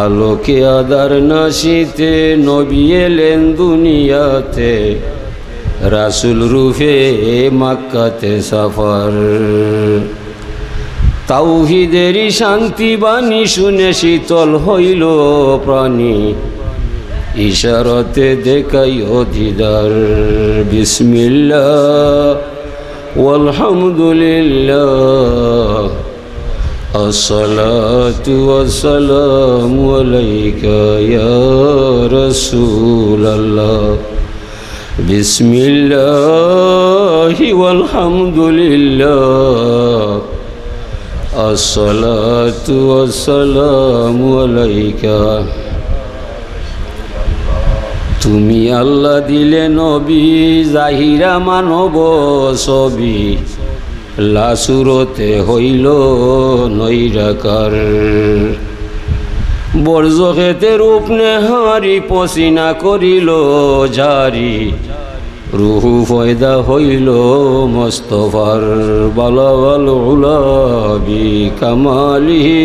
আলোকে আদার নাশিতে নবী এলেন দুনিয়াতে, রাসূল রূপে মক্কাতে সফর। তাওহীদেরই শান্তি বাণী শুনে শীতল হইল প্রাণী, ইশারাতে দেখাইও দিদার। বিসমিল্লাহ ওয়ালহামদুলিল্লাহ, আসসালাতু ওয়াসসালামু আলাইকা ইয়া রাসূলাল্লাহ। বিসমিল্লাহি ওয়ালহামদুলিল্লাহ, আসসালাতু ওয়াসসালামু আলাইকা। তুমি আল্লাহ দিলে নবী, জাহিরা মানব ছবি, লাসুরতে হইল নৈরাকার। বর্জ খেতে রূপ নেহারি, পসিনা করিল জারি, রুহু ফয়দা হইল মোস্তফার। বালাগাল উলা বিকামালিহি,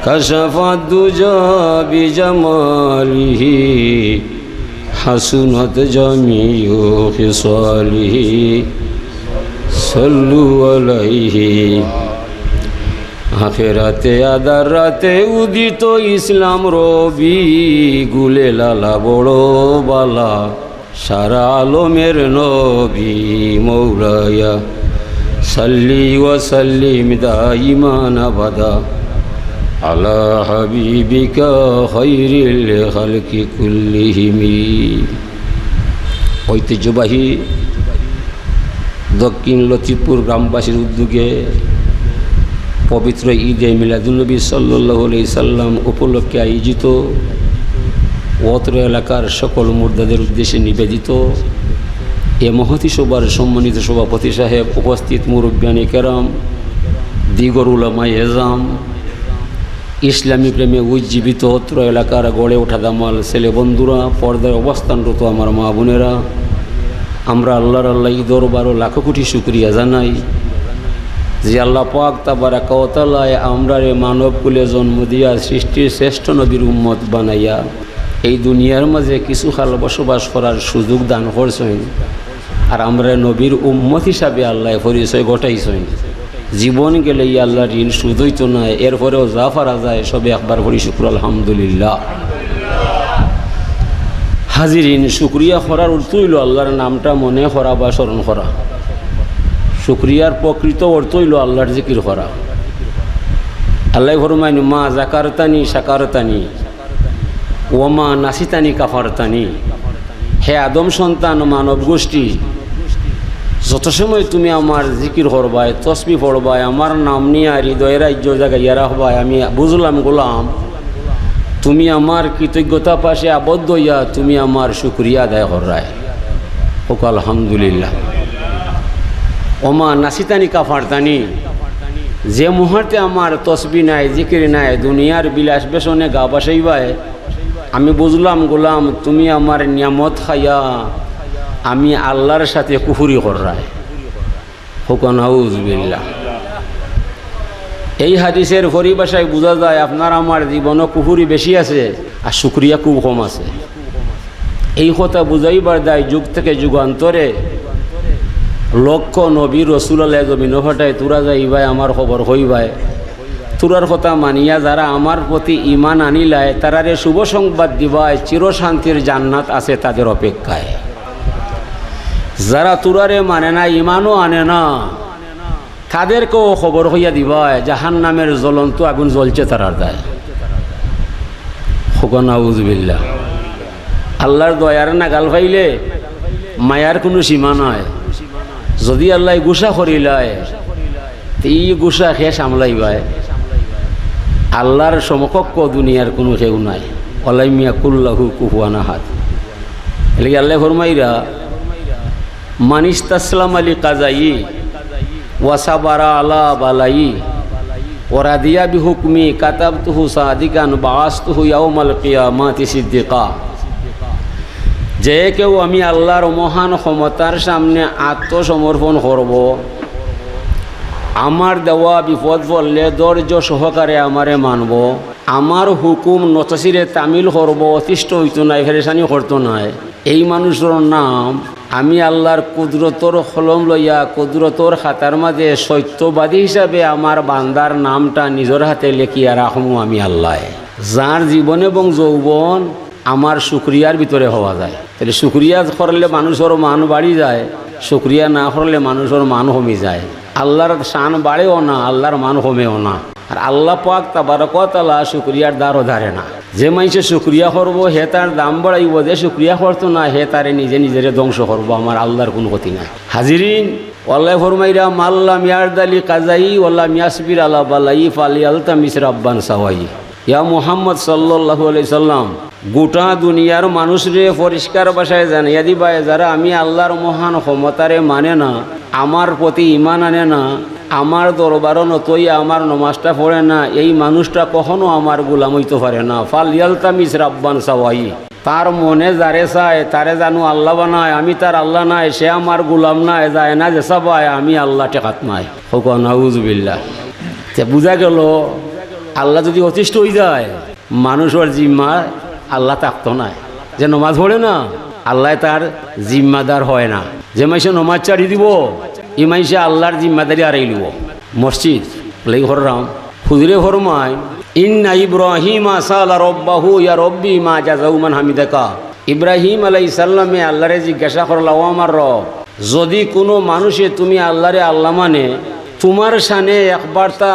কাশাফাত দুজা বিজামালিহি, হাসুনাত জামিউ খিসালিহি, সাল্লু আলাইহি। আখেরাতে আদার রাতে উদিত ইসলাম রবি, গুলে লালা বড় বালা সারা আলমের নবী। মৌলায়া সাল্লি ওয়া সাল্লিম দাইমান আবাদা আলা হাবিবিকা খায়রিল খালকি কুল্লিহিম। ঐতিহ্যবাহী দক্ষিণ লতিফপুর গ্রামবাসীর উদ্যোগে পবিত্র ঈদে মিলাদুন্নবী সাল্লাল্লাহু আলাইহি সাল্লাম উপলক্ষে আয়োজিত, অত্র এলাকার সকল মুর্দাদের উদ্দেশ্যে নিবেদিত এ মহতী সভার সম্মানিত সভাপতি সাহেব, উপস্থিত মুরব্বিয়ানে কেরাম, দিগর উলামায়ে এজাম, ইসলামী প্রেমে উজ্জীবিত অত্র এলাকার গড়ে ওঠা দামাল ছেলে বন্ধুরা, পর্দায় অবস্থানরত আমার মা বোনেরা, আমরা আল্লাহর দরবারও লাখো কোটি শুকরিয়া জানাই যে আল্লাহ পাক তাবারাকা ওয়া তাআলা আমরারে মানব কুলে জন্ম দিয়া সৃষ্টির শ্রেষ্ঠ নবীর উম্মত বানাইয়া এই দুনিয়ার মাঝে কিছু কাল বসবাস করার সুযোগ দান করছেন। আর আমরা নবীর উম্মত হিসাবে আল্লাহ পরিচয় ঘটাইছেন। জীবন গেলে ই আল্লাহর ঋণ শুধুই তো নয়, এরপরেও যা পারা যায় সবে একবার করি শুকর আলহামদুলিল্লাহ। হাজিরিন, শুক্রিয়া করার অর্থ হইল আল্লাহর নামটা মনে করা বা স্মরণ করা। শুক্রিয়ার প্রকৃত অর্থ হইল আল্লাহর জিকির করা। আল্লাহ ফরমাইন, মা জাকারতানি শাকারতানি ওমা নাসিতানি কাফারতানি। হে আদম সন্তান মানব গোষ্ঠী, যত সময় তুমি আমার জিকির করবাই, তসবিহ পড়বাই, আমার নাম নিয়ে হৃদয়ের রাজ্য জায়গায় রাখবাই, আমি বুঝলাম গোলাম তুমি আমার কৃতজ্ঞতা পাশে আবদ্ধ হইয়া তুমি আমার শুকরিয়া আদায় করায়। হোক আলহামদুলিল্লাহ। ওমা নাসিতানি কাফারতানি, যে মুহূর্তে আমার তসবি নাই, জিকির নাই, দুনিয়ার বিলাস বেসনে গা বাসাইবাই, আমি বুঝলাম গোলাম তুমি আমার নিয়ামত খাইয়া আমি আল্লাহর সাথে কুফরি করায়। হোক নাউযুবিল্লাহ। এই হাদিসের পরিভাষায় বোঝা যায় আপনার আমার জীবনও কুফরি বেশি আছে আর শুকরিয়া খুব কম আছে। এই কথা বুঝাইবার দায় যুগ থেকে যুগান্তরে লক্ষ নবী রসুল আল্লাহ জমিন হটায় তুরা যাইবাই আমার খবর হইবাই, তুরার কথা মানিয়া যারা আমার প্রতি ইমান আনিলায় তারারে শুভ সংবাদ দিবায় চিরশান্তির জান্নাত আছে তাদের অপেক্ষায়। যারা তুরারে মানে না, ইমানও আনে না, তাদেরকেও খবর হইয়া দিবায় জাহান্নামের জ্বলন্ত আগুন জ্বলছে তারার দায়। নাউযুবিল্লাহ। আল্লাহর দয়ার নাগাল পাইলে মায়ার কোনো সীমা নয়। যদি আল্লাহ গুসা করিলায় এই গুসা খেয়ে সামলাইবায়। আল্লাহর সমকক্ষ দুনিয়ার কোনো কেউ নাই। ওয়ালাম ইয়াকুল্লাহু কুফুয়ান আহাদ। এলাকি আল্লাহ ফরমাইরা, মান ইসতাসলামা লিকাযাই ওয়াসাবারা আলা বালাই ওয়ারাদিয়া বিহুকমি কাতাবতুহু সাদিকান বাআসতুহু ইয়াউমাল কিয়ামাতি সিদ্দিকা। যে কেউ আমি আল্লাহর মহান ক্ষমতার সামনে আত্মসমর্পণ করব, আমার দেওয়া বিপদ পড়লে ধৈর্য সহকারে আমারে মানব, আমার হুকুম নতসিরে তামিল করব, অতিষ্ঠ হইতো নাই, ফেরেশানি করতো নাই, এই মানুষের নাম আমি আল্লাহর কুদরতর কলম লইয়া কুদরতর খাতার মাঝে সত্যবাদী হিসাবে আমার বান্দার নামটা নিজের হাতে লেখিয়া রাখমু আমি আল্লাহ। যার জীবন এবং যৌবন আমার শুকরিয়ার ভিতরে হওয়া যায়, তাহলে শুকরিয়া করলে মানুষের মান বাড়ি যায়, শুকরিয়া না করলে মানুষের মান কমে যায়। আল্লাহর শান বাড়েও না, আল্লাহর মান কমেও না। আর আল্লাহ পাক তাবারক ওয়া তাআলা শুকরিয়ার দ্বারও ধারে না। যে মানুষে শুকরিয়া করবো হে তার দাম বাড়াইব, যে শুকরিয়া করতো না হে তারে নিজে নিজের ধ্বংস করবো। আমার আল্লাহর কোনো ক্ষতি নাই। হাজিরিন, আল্লাহ ফরমাইরা মাল্লাম ইয়ারদালি কাজাই ওয়াল্লাম ইয়াসবির আলা বালাই ফালিয়ালতামিস রাব্বান সাওয়াই। ইয়া মুহাম্মদ সাল্লাল্লাহু আলাইহি সাল্লাম, গোটা দুনিয়ার মানুষরে পরিষ্কার ভাষায় জানাইয়া দিবায়, যারা আমি আল্লাহর মহান ক্ষমতারে মানে না, আমার প্রতি ঈমান আনে না, আমার দরবারও নতই আমার নমাজটা পড়ে না, এই মানুষটা কখনো আমার গোলাম হইতে পারে না। ফালিয়ালতামিস রাব্বান সাওয়াই, তার মনে যারে চায় তারে জানো আল্লাহ বানায়, আমি তার আল্লাহ নাই, সে আমার গোলাম নাই, যায় না যে চাবায় আমি আল্লাহ টেকাত নাই। হোক নাউজুবিল্লাহ। বুঝা গেল আল্লাহ যদি অতিষ্ঠ হয়ে যায়, মানুষের জিম্মা আল্লাহ থাকতো না। যে নমাজ পড়ে না, আল্লাহ তার জিম্মাদার হয় না। যে মাইসে নমাজ চাড়ি দিব, এই মাইসে আল্লাহর জিম্মাদারি আড়াই লিব। মসজিদ লাই হরাম হুজুরে ফরমায়, ইন্না ইব্রাহিম সালা রব্বাহু ইয়া রব্বি মা জাযাউমান হামিদাকা। ইব্রাহিম আলাইহিস সালামে আল্লাহরে জিজ্ঞাসা করলা, ও আমার রব, যদি কোনো মানুষে তুমি আল্লাহরে আল্লাহ মানে, তোমার শানে একবার তা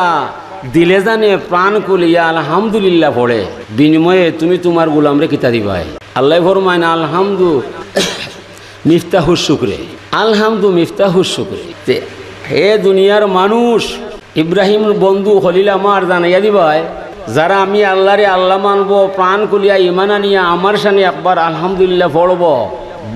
দিলে জানে প্রাণ কুলিয়া আলহামদুলিল্লাহ পড়ে, বিনিময়ে তুমি তোমার গোলামরে কিতা দিবাই? আল্লাহ ফরমায় না আলহামদু মিফতাহুশ শুকরে, আলহামদু মিফতাহুশ শুকরে। হে দুনিয়ার মানুষ, ইব্রাহিম বন্ধু খলিল আমার জানাইয়া দিবাই, যারা আমি আল্লাহরে আল্লাহ মানব, প্রাণ কুলিয়া ইমান আনিয়া আমার সামনে একবার আলহামদুলিল্লাহ পড়ব,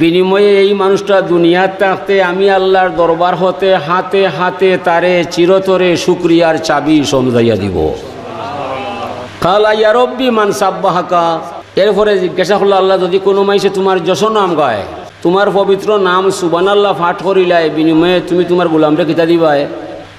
বিনিময়ে এই মানুষটা দুনিয়ার থাকতে আমি আল্লাহর দরবার হতে হাতে হাতে তারে চিরতরে শুকরিয়ার চাবি সমঝাইয়া দিব। কালা ইয়া রব্বি মান সাব্বাহাকা। এরপরে জিজ্ঞাসা করল, আল্লাহ যদি কোনো মাইসে তোমার যশ নাম গায়, তোমার পবিত্র নাম সুবহানাল্লাহ পাঠ করিলাই, বিনিময়ে তুমি তোমার গোলামরে কিতা দিবাই?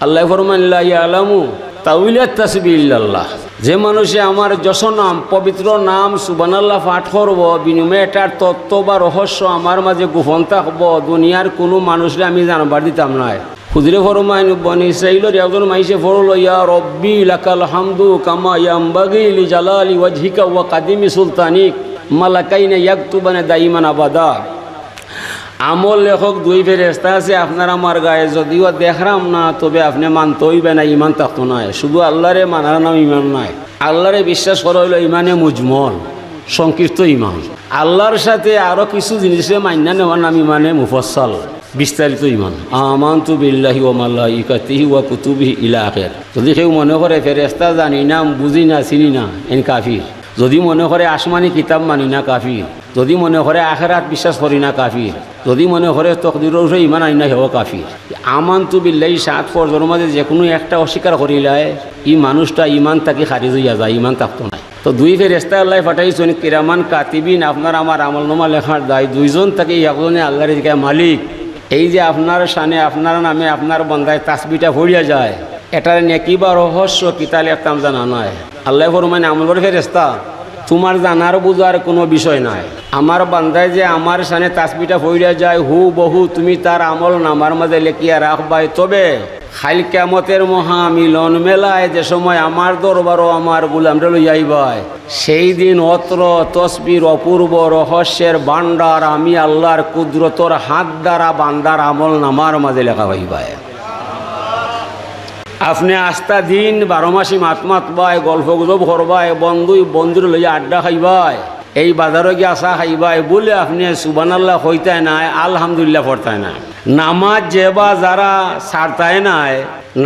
আল্লাহ ফরমান লা ইয়ালামু তাউইলাত তাসবিহ ইল্লাল্লাহ। যে মানুষে আমার যশ নাম পবিত্র নাম সুবহানাল্লাহ পাঠ করব, বিনিময়ে এটার তত্ত্ব বা রহস্য আমার মাঝে গোপন থাকব, দুনিয়ার কোনো মানুষরে আমি জানবার দিতাম না। হুজুরে ফরমাইন, বনি ইসরাঈলের একজন মাইসে পড়ল, ইয়া রব্বি লাকাল হামদু কামা ইয়ামবাগি লিজালালি ওয়াজহিকা ওয়া কাদিমি সুলতানিক মালাকাইনা ইয়াকতুবানা দাইমান আবাদা। আমল লেখক দুই ফেরেশতা আছে আপনার আমার গায়ে, যদিও দেখরাম না, তবে আপনি মানতে হইবে না, ইমান থাকতো নাই। শুধু আল্লাহরে মানার নাম ইমান নাই, আল্লাহরে বিশ্বাস করা হইল ইমানে মুজমল, সংকীর্ত ইমান। আল্লাহর সাথে আরও কিছু জিনিসে মান্য নেওয়ার নাম ইমানে মুফাসসাল, বিস্তারিত ইমান। আমানতু বিল্লাহি ওয়া মালাইকাতিহি ওয়া কুতুবিহি ইলা আখির। যদি কেউ মনে করে ফেরেশতা জানি না, বুঝি না, চিনি না, এন কাফির। যদি মনে করে আসমানি কিতাব মানি না, কাফির। যদি মনে করে আখিরাত বিশ্বাস করি না, কাফির। যদি মনে করে তকদিরের উপরে ইমান আনি না, হেও কাফির। আমানতু বিল্লাহি 7 ফরজের মাঝে যে কোনো একটা অস্বীকার করিলায় এই মানুষটা ইমান তাকে খারিজ হইয়া যায়, ইমান থাকতো না। তো দুই ফেরেশতা আল্লাহ পাঠাইছেন কিরামান কাতিবিন, আপনার আমার আমলনামা লেখার দায়। দুইজন তাকে একজনে আল্লাহর জিজ্ঞাসা, মালিক এই যে আপনার শানে আপনার নামে আপনার বন্দায় তাসবিহটা পড়িয়া যায়, এটার নেকি বা রহস্য কিতা লিখতাম জানা নয়। আল্লাহ ফরমায়, আমলের ফেরেশতা তোমার জানার বুঝার কোনো বিষয় নাই। আমার বান্দায় যে আমার শানে তাসবিহটা পড়িয়া যায়, হু বহু তুমি তার আমল নামার মাঝে লেখিয়া রাখবাই। তবে খাইল কিয়ামতের মহা মিলন মেলায় যে সময় আমার দরবারও আমার গোলামরে লইয়া আইবাই, সেই দিন অত্র তসবির অপূর্ব রহস্যের ভান্ডার আমি আল্লাহর কুদরতর হাত দ্বারা বান্দার আমল নামার মাঝে লেখা হইবাই। আপনি আস্থা দিন 12 মাসি মাত মাতবাই, গল্প গুজব করবাই, বন্ধুর লইয়া আড্ডা খাইবাই, এই বাজারে গিয়ে আসা খাইবাই বলে আপনি সুবহানাল্লাহ হইতায় নাই, আলহামদুলিল্লাহ পড়তায় না। নামাজ যেবা যারা ছাড়তায় নাই,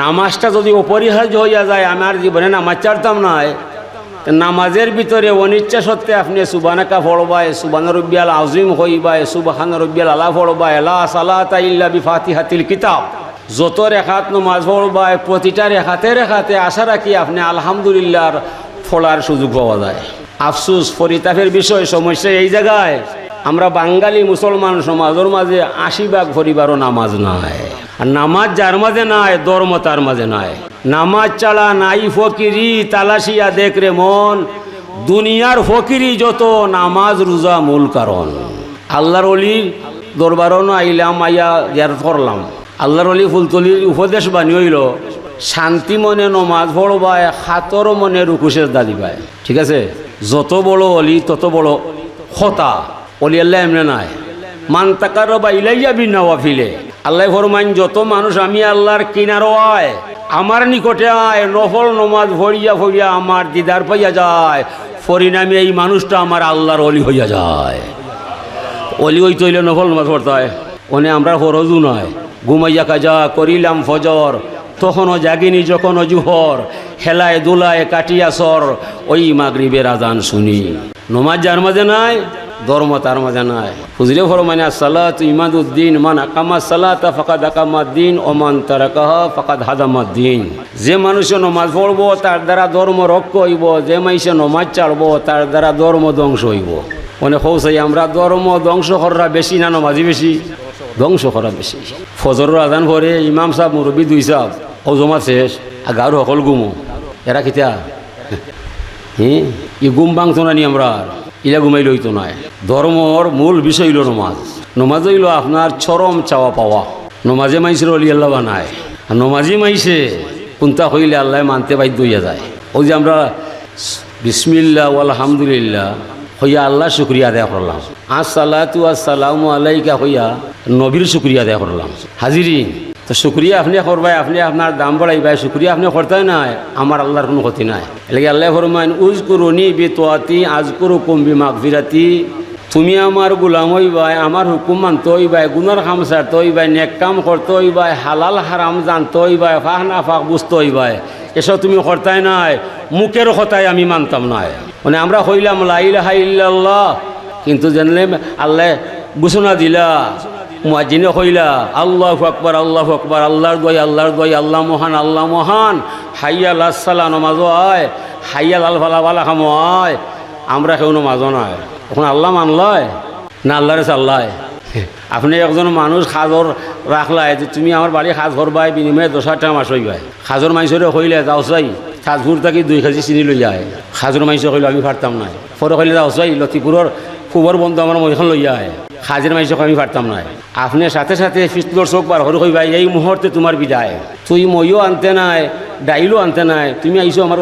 নামাজটা যদি অপরিহার্য হইয়া যায়, আমার জীবনে নামাজ ছাড়তাম নাই, নামাজের ভিতরে অনিচ্ছা সত্ত্বে আপনি সুবহানাকা পড়বাই, সুবহান রব্বিয়াল আযীম হইবাই, সুবহান রব্বিয়াল আলা পড়বাই, লা সালাতা ইল্লা বিফাতিহাতিল কিতাব। যত রেখাত নামাজ পড়বাই, প্রতিটা রেখাতে আশা রাখি আপনি আলহামদুলিল্লাহর ফলার সুযোগ পাওয়া যায়। আফসুস, পরিতাপের বিষয়, সমস্যা এই জায়গায় আমরা বাঙালি মুসলমান সমাজের মাঝে 80 ভাগ পরিবারও নামাজ নাই। আর নামাজ যার মাঝে নাই ধর্ম তার মাঝে নাই। নামাজ ছাড়া নাই ফকিরি, তালাশিয়া দেখ রে মন, দুনিয়ার ফকিরি যত, নামাজ রোজা মূল কারণ। আল্লাহর অলির দরবারও আইলাম, আইয়া জিয়ারত করলাম। আল্লাহর অলি ফুলতলির উপদেশ বাণী হইল, শান্তি মনে নমাজ পড়বায়, খাতর মনে রুকু সেজদা দিবায়। ঠিক আছে, যত বড় অলি তত বড় খতা। অলি আল্লাহ এমনি নাই, মান তাকাররাবা ইলাইয়া বিন্নাওয়াফিলে। আল্লাহ ফরমাইন, যত মানুষ আমি আল্লাহর কিনারো আয়, আমার নিকটে আয়, নফল নমাজ ভরিয়া ভরিয়া আমার দিদার পাইয়া যায়, পরিণামে এই মানুষটা আমার আল্লাহর অলি হইয়া যায়। অলি হইতে হইলে নফল নমাজ পড়তে হয়। ওনে আমরা ফরজও নয়, ঘুমাইয়া কাজা করিলাম ফজর, তখনও জাগিনি যখনও জুহর, খেলায় দুলায় কাটিয়া সর, ওই মাগরিবের আজান শুনি। নমাজ যার মাঝে নাই ধর্ম তার মাঝে নাই। হুজুরে ফরমানে আসসালাতু ইমাদুদ্দিন, মান আকামা সালাতা ফাকাদ আকামাদ্দিন ও মান তারাকাহা ফাকাদ হাদামাদ্দিন। যে মানুষে নমাজ পড়ব তার দ্বারা ধর্ম রক্ষা হইব, যে মানুষে নমাজ ছাড়ব তার দ্বারা ধর্ম ধ্বংস হইব। মানে হৌসাই আমরা ধর্ম ধ্বংস করা বেশি না নমাজি বেশি? ধ্বংস করা বেশি। ফজরের আজান পরে ইমাম সাহেব মুরব্বী দুই সাহেব ও জমা শেষ, আর গাঁর সকল গুমো, এরা কিতা ই গুম ভাঙতো না নি আমরা, ইলা ঘুমাই লইতো নয়। ধর্মর মূল বিষয় হইল নমাজ। নমাজ হইল আপনার চরম চাওয়া পাওয়া। নমাজে মাইসের অলি আল্লাহ বানায়, আর নমাজি মাইসে কোনটা হইলে আল্লাহ মানতে বাধ্য হইয়া যায়। ওই যে আমরা বিসমিল্লাহ আলহামদুলিল্লাহ হইয়া আল্লাহ শুক্রিয়া আদায় করলাম, আসসালাতু আসসালামু আলাইকা হইয়া নবীর শুক্রিয়া আদায় করলাম। হাজিরিন, তো শুক্রিয়া আপনি করবাই, আপনি আপনার দাম বাড়াইবাই, শুক্রিয়া আপনি করতে নাই, আমার আল্লাহর কোনো ক্ষতি নাই। এলাকি আল্লাহ ফরমাইন, উযকুরুনি বিতোয়াতি আযকুরুকুম বিমাগফিরাতি। তুমি আমার গোলাম হইবাই, আমার হুকুম মানতে হইবাই, গুনার কাম ছাড়তে হইবাই, নেক কাম করতে হইবাই, হালাল হারাম জানতে হইবাই, ফাহ না ফাহ বুঝতে হইবাই। এসব তুমি করতাই নাই, মুখের কথাই আমি মানতাম নাই। মানে আমরা হইলাম লা ইলাহা ইল্লাল্লাহ, কিন্তু জানলে আল্লাহ ঘোষণা দিলা, মুয়াজ্জিনে কইলা আল্লাহু আকবার আল্লাহু আকবার, আল্লাহর দোয়াই আল্লাহর দোয়াই, আল্লাহ মহান আল্লাহ মহান, হাইয়াল আসসালা নমাজ হয়, হাইয়াল আল ফালা ফালা খাম হয়। আমরা কেউ নমাজও নয়। এখন আল্লাহ মানলয় না আল্লাহরে চাল্লায়? আপনি একজন মানুষ খাজর রাখলাই যে তুমি আমার বাড়ি খাজ করবাই, বিনিময়ে 10,000 টাকা মাস হইবাই। খাজর মাইসরে কইলে যাও চাই খাজপুর থাকি 2 কেজি চিনি লই যায়। খাজর মাইসে কইলে আমি পারতাম নাই। পরে কইলে যাও চাই লতিপুরের খুবর বন্ধু আমার মইখন লই যায়। খাজের মাইসকে আমি পারতাম নাই। আপনি সাথে সাথে ফিস্তুলোর চোখ বার হরে কইবাই, এই মুহূর্তে তোমার বিদায়। তুই মইও আনতে নাই, ডাইলও আনতে নাই, তুমি আইসো আমার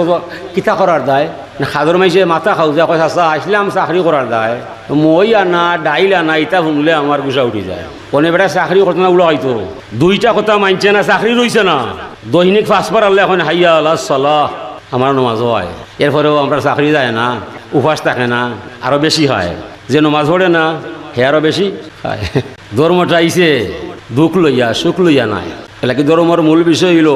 কিতা করার দায়? না খাজর মাইসে মাথা খাও যা কয় চাচা আসলাম চাকরি করার দায়, মই আনা ডাইল আনা ইটা শুনলে আমার গুছা উঠি যায়। কোনে বেটা চাকরি করতে না উলা হয়তো 2টা কথা মানছে না, চাকরি রইছে না, দৈনিক 5 বার আল্লাহ এখন হাইয়া আল্লাহ সালাহ আমার নমাজ হয়। এরপরেও আমরা চাকরি যায় না, উপাস থাকে না, আরও বেশি হয়। যে নমাজ পড়ে না হে আরও বেশি হয়। ধর্মটা আইছে দুঃখ লইয়া সুখ লইয়া নাই। এলা কি ধর্মর মূল বিষয় হইল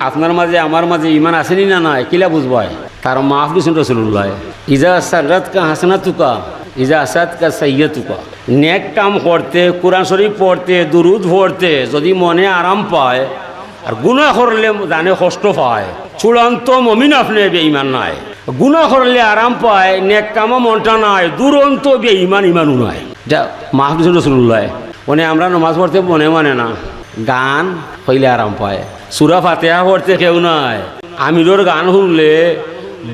আপনার মাঝে আমার মাঝে ইমান আসেনি না নাই, কিলা বুঝবাই? তার মাফ দিছেন রাসূলুল্লাহ, ইজা সারাতকা হাসানাতুকা ইজা আসাদকা সাইয়্যাতুকা। নেক কাম করতে, কোরআন শরীফ পড়তে, দুরুদ পড়তে যদি মনে আরাম পায়, আর গুনাহ করলে জানে কষ্ট পায়, চূড়ান্ত মুমিন আপনি বেঈমান নাই। গুনাহ করলে আরাম পায়, নেক কামও মনটা নাই, দুরন্ত বেঈমান ইমানও নাই। যা মাফ দিছেন রাসূলুল্লাহ। মানে আমরা নামাজ পড়তে মনে মানে না, গান হইলে আরাম পায়। সূরা ফাতিহা পড়তে কেউ নাই, আমিরের গান শুনলে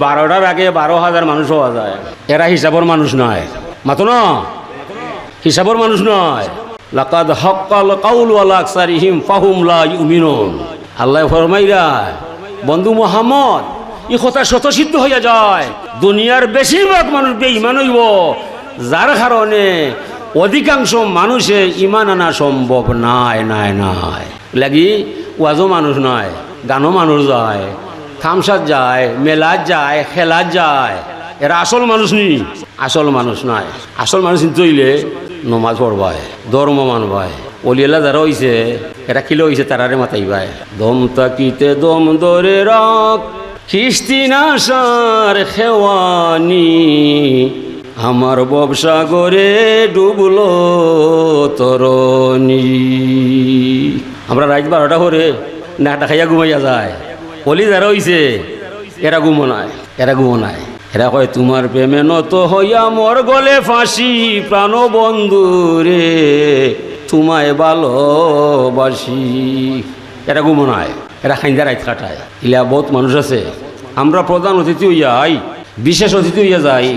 12টার আগে 12,000 মানুষ হওয়া যায়। এরা হিসাবের মানুষ নয়, মাতো না হিসাবের মানুষ নয়। লাকাদ হাক্কাল কাউলু আলা আকসারিহিম ফাহুম লা ইউমিনুন। আল্লাহ ফরমাইরা বন্ধু মুহাম্মদ এই কথা স্বতঃসিদ্ধ হইয়া যায়, দুনিয়ার বেশিরভাগ মানুষ বেঈমান হইব, যার কারণে অধিকাংশ মানুষে ইমান আনা সম্ভব নাই নাই নাই। লাগি ওয়াজও মানুষ নয়, গানও মানুষ যায়, থামসাত যায়, মেলাত যায়, খেলাত যায়। এরা আসল মানুষ নি, আসল মানুষ নয়। আসল মানুষ কিন্তু হইলে নমাজ পড়বায়, ধর্ম মানবায়। অলিয়ালা যারা হইছে এরা কিলো হইছে তারারে মাতাইবায়। দম তাকিতে দম ধরে রাখ, কিস্তি নাশার খেওয়ানি, আমার ব্যবসা করে ডুবলো তরণী। আমরা রাত 12টা করে নাটা খাইয়া ঘুমাইয়া যায়। অলি যারা হইছে এরা ঘুমো নাই, এরা ঘুমো নাই। এরা কয় তোমার প্রেমে নত হইয়া মোর গলে ফাঁসি, প্রাণ বন্ধু রে তোমায় ভালোবাসি। এরা ঘুমনায়, এরা খাইন্দা রাইত কাটায়। ইলা বহুত মানুষ আছে। আমরা প্রধান অতিথি হইয়া বিশেষ অতিথি হইয়া যাই।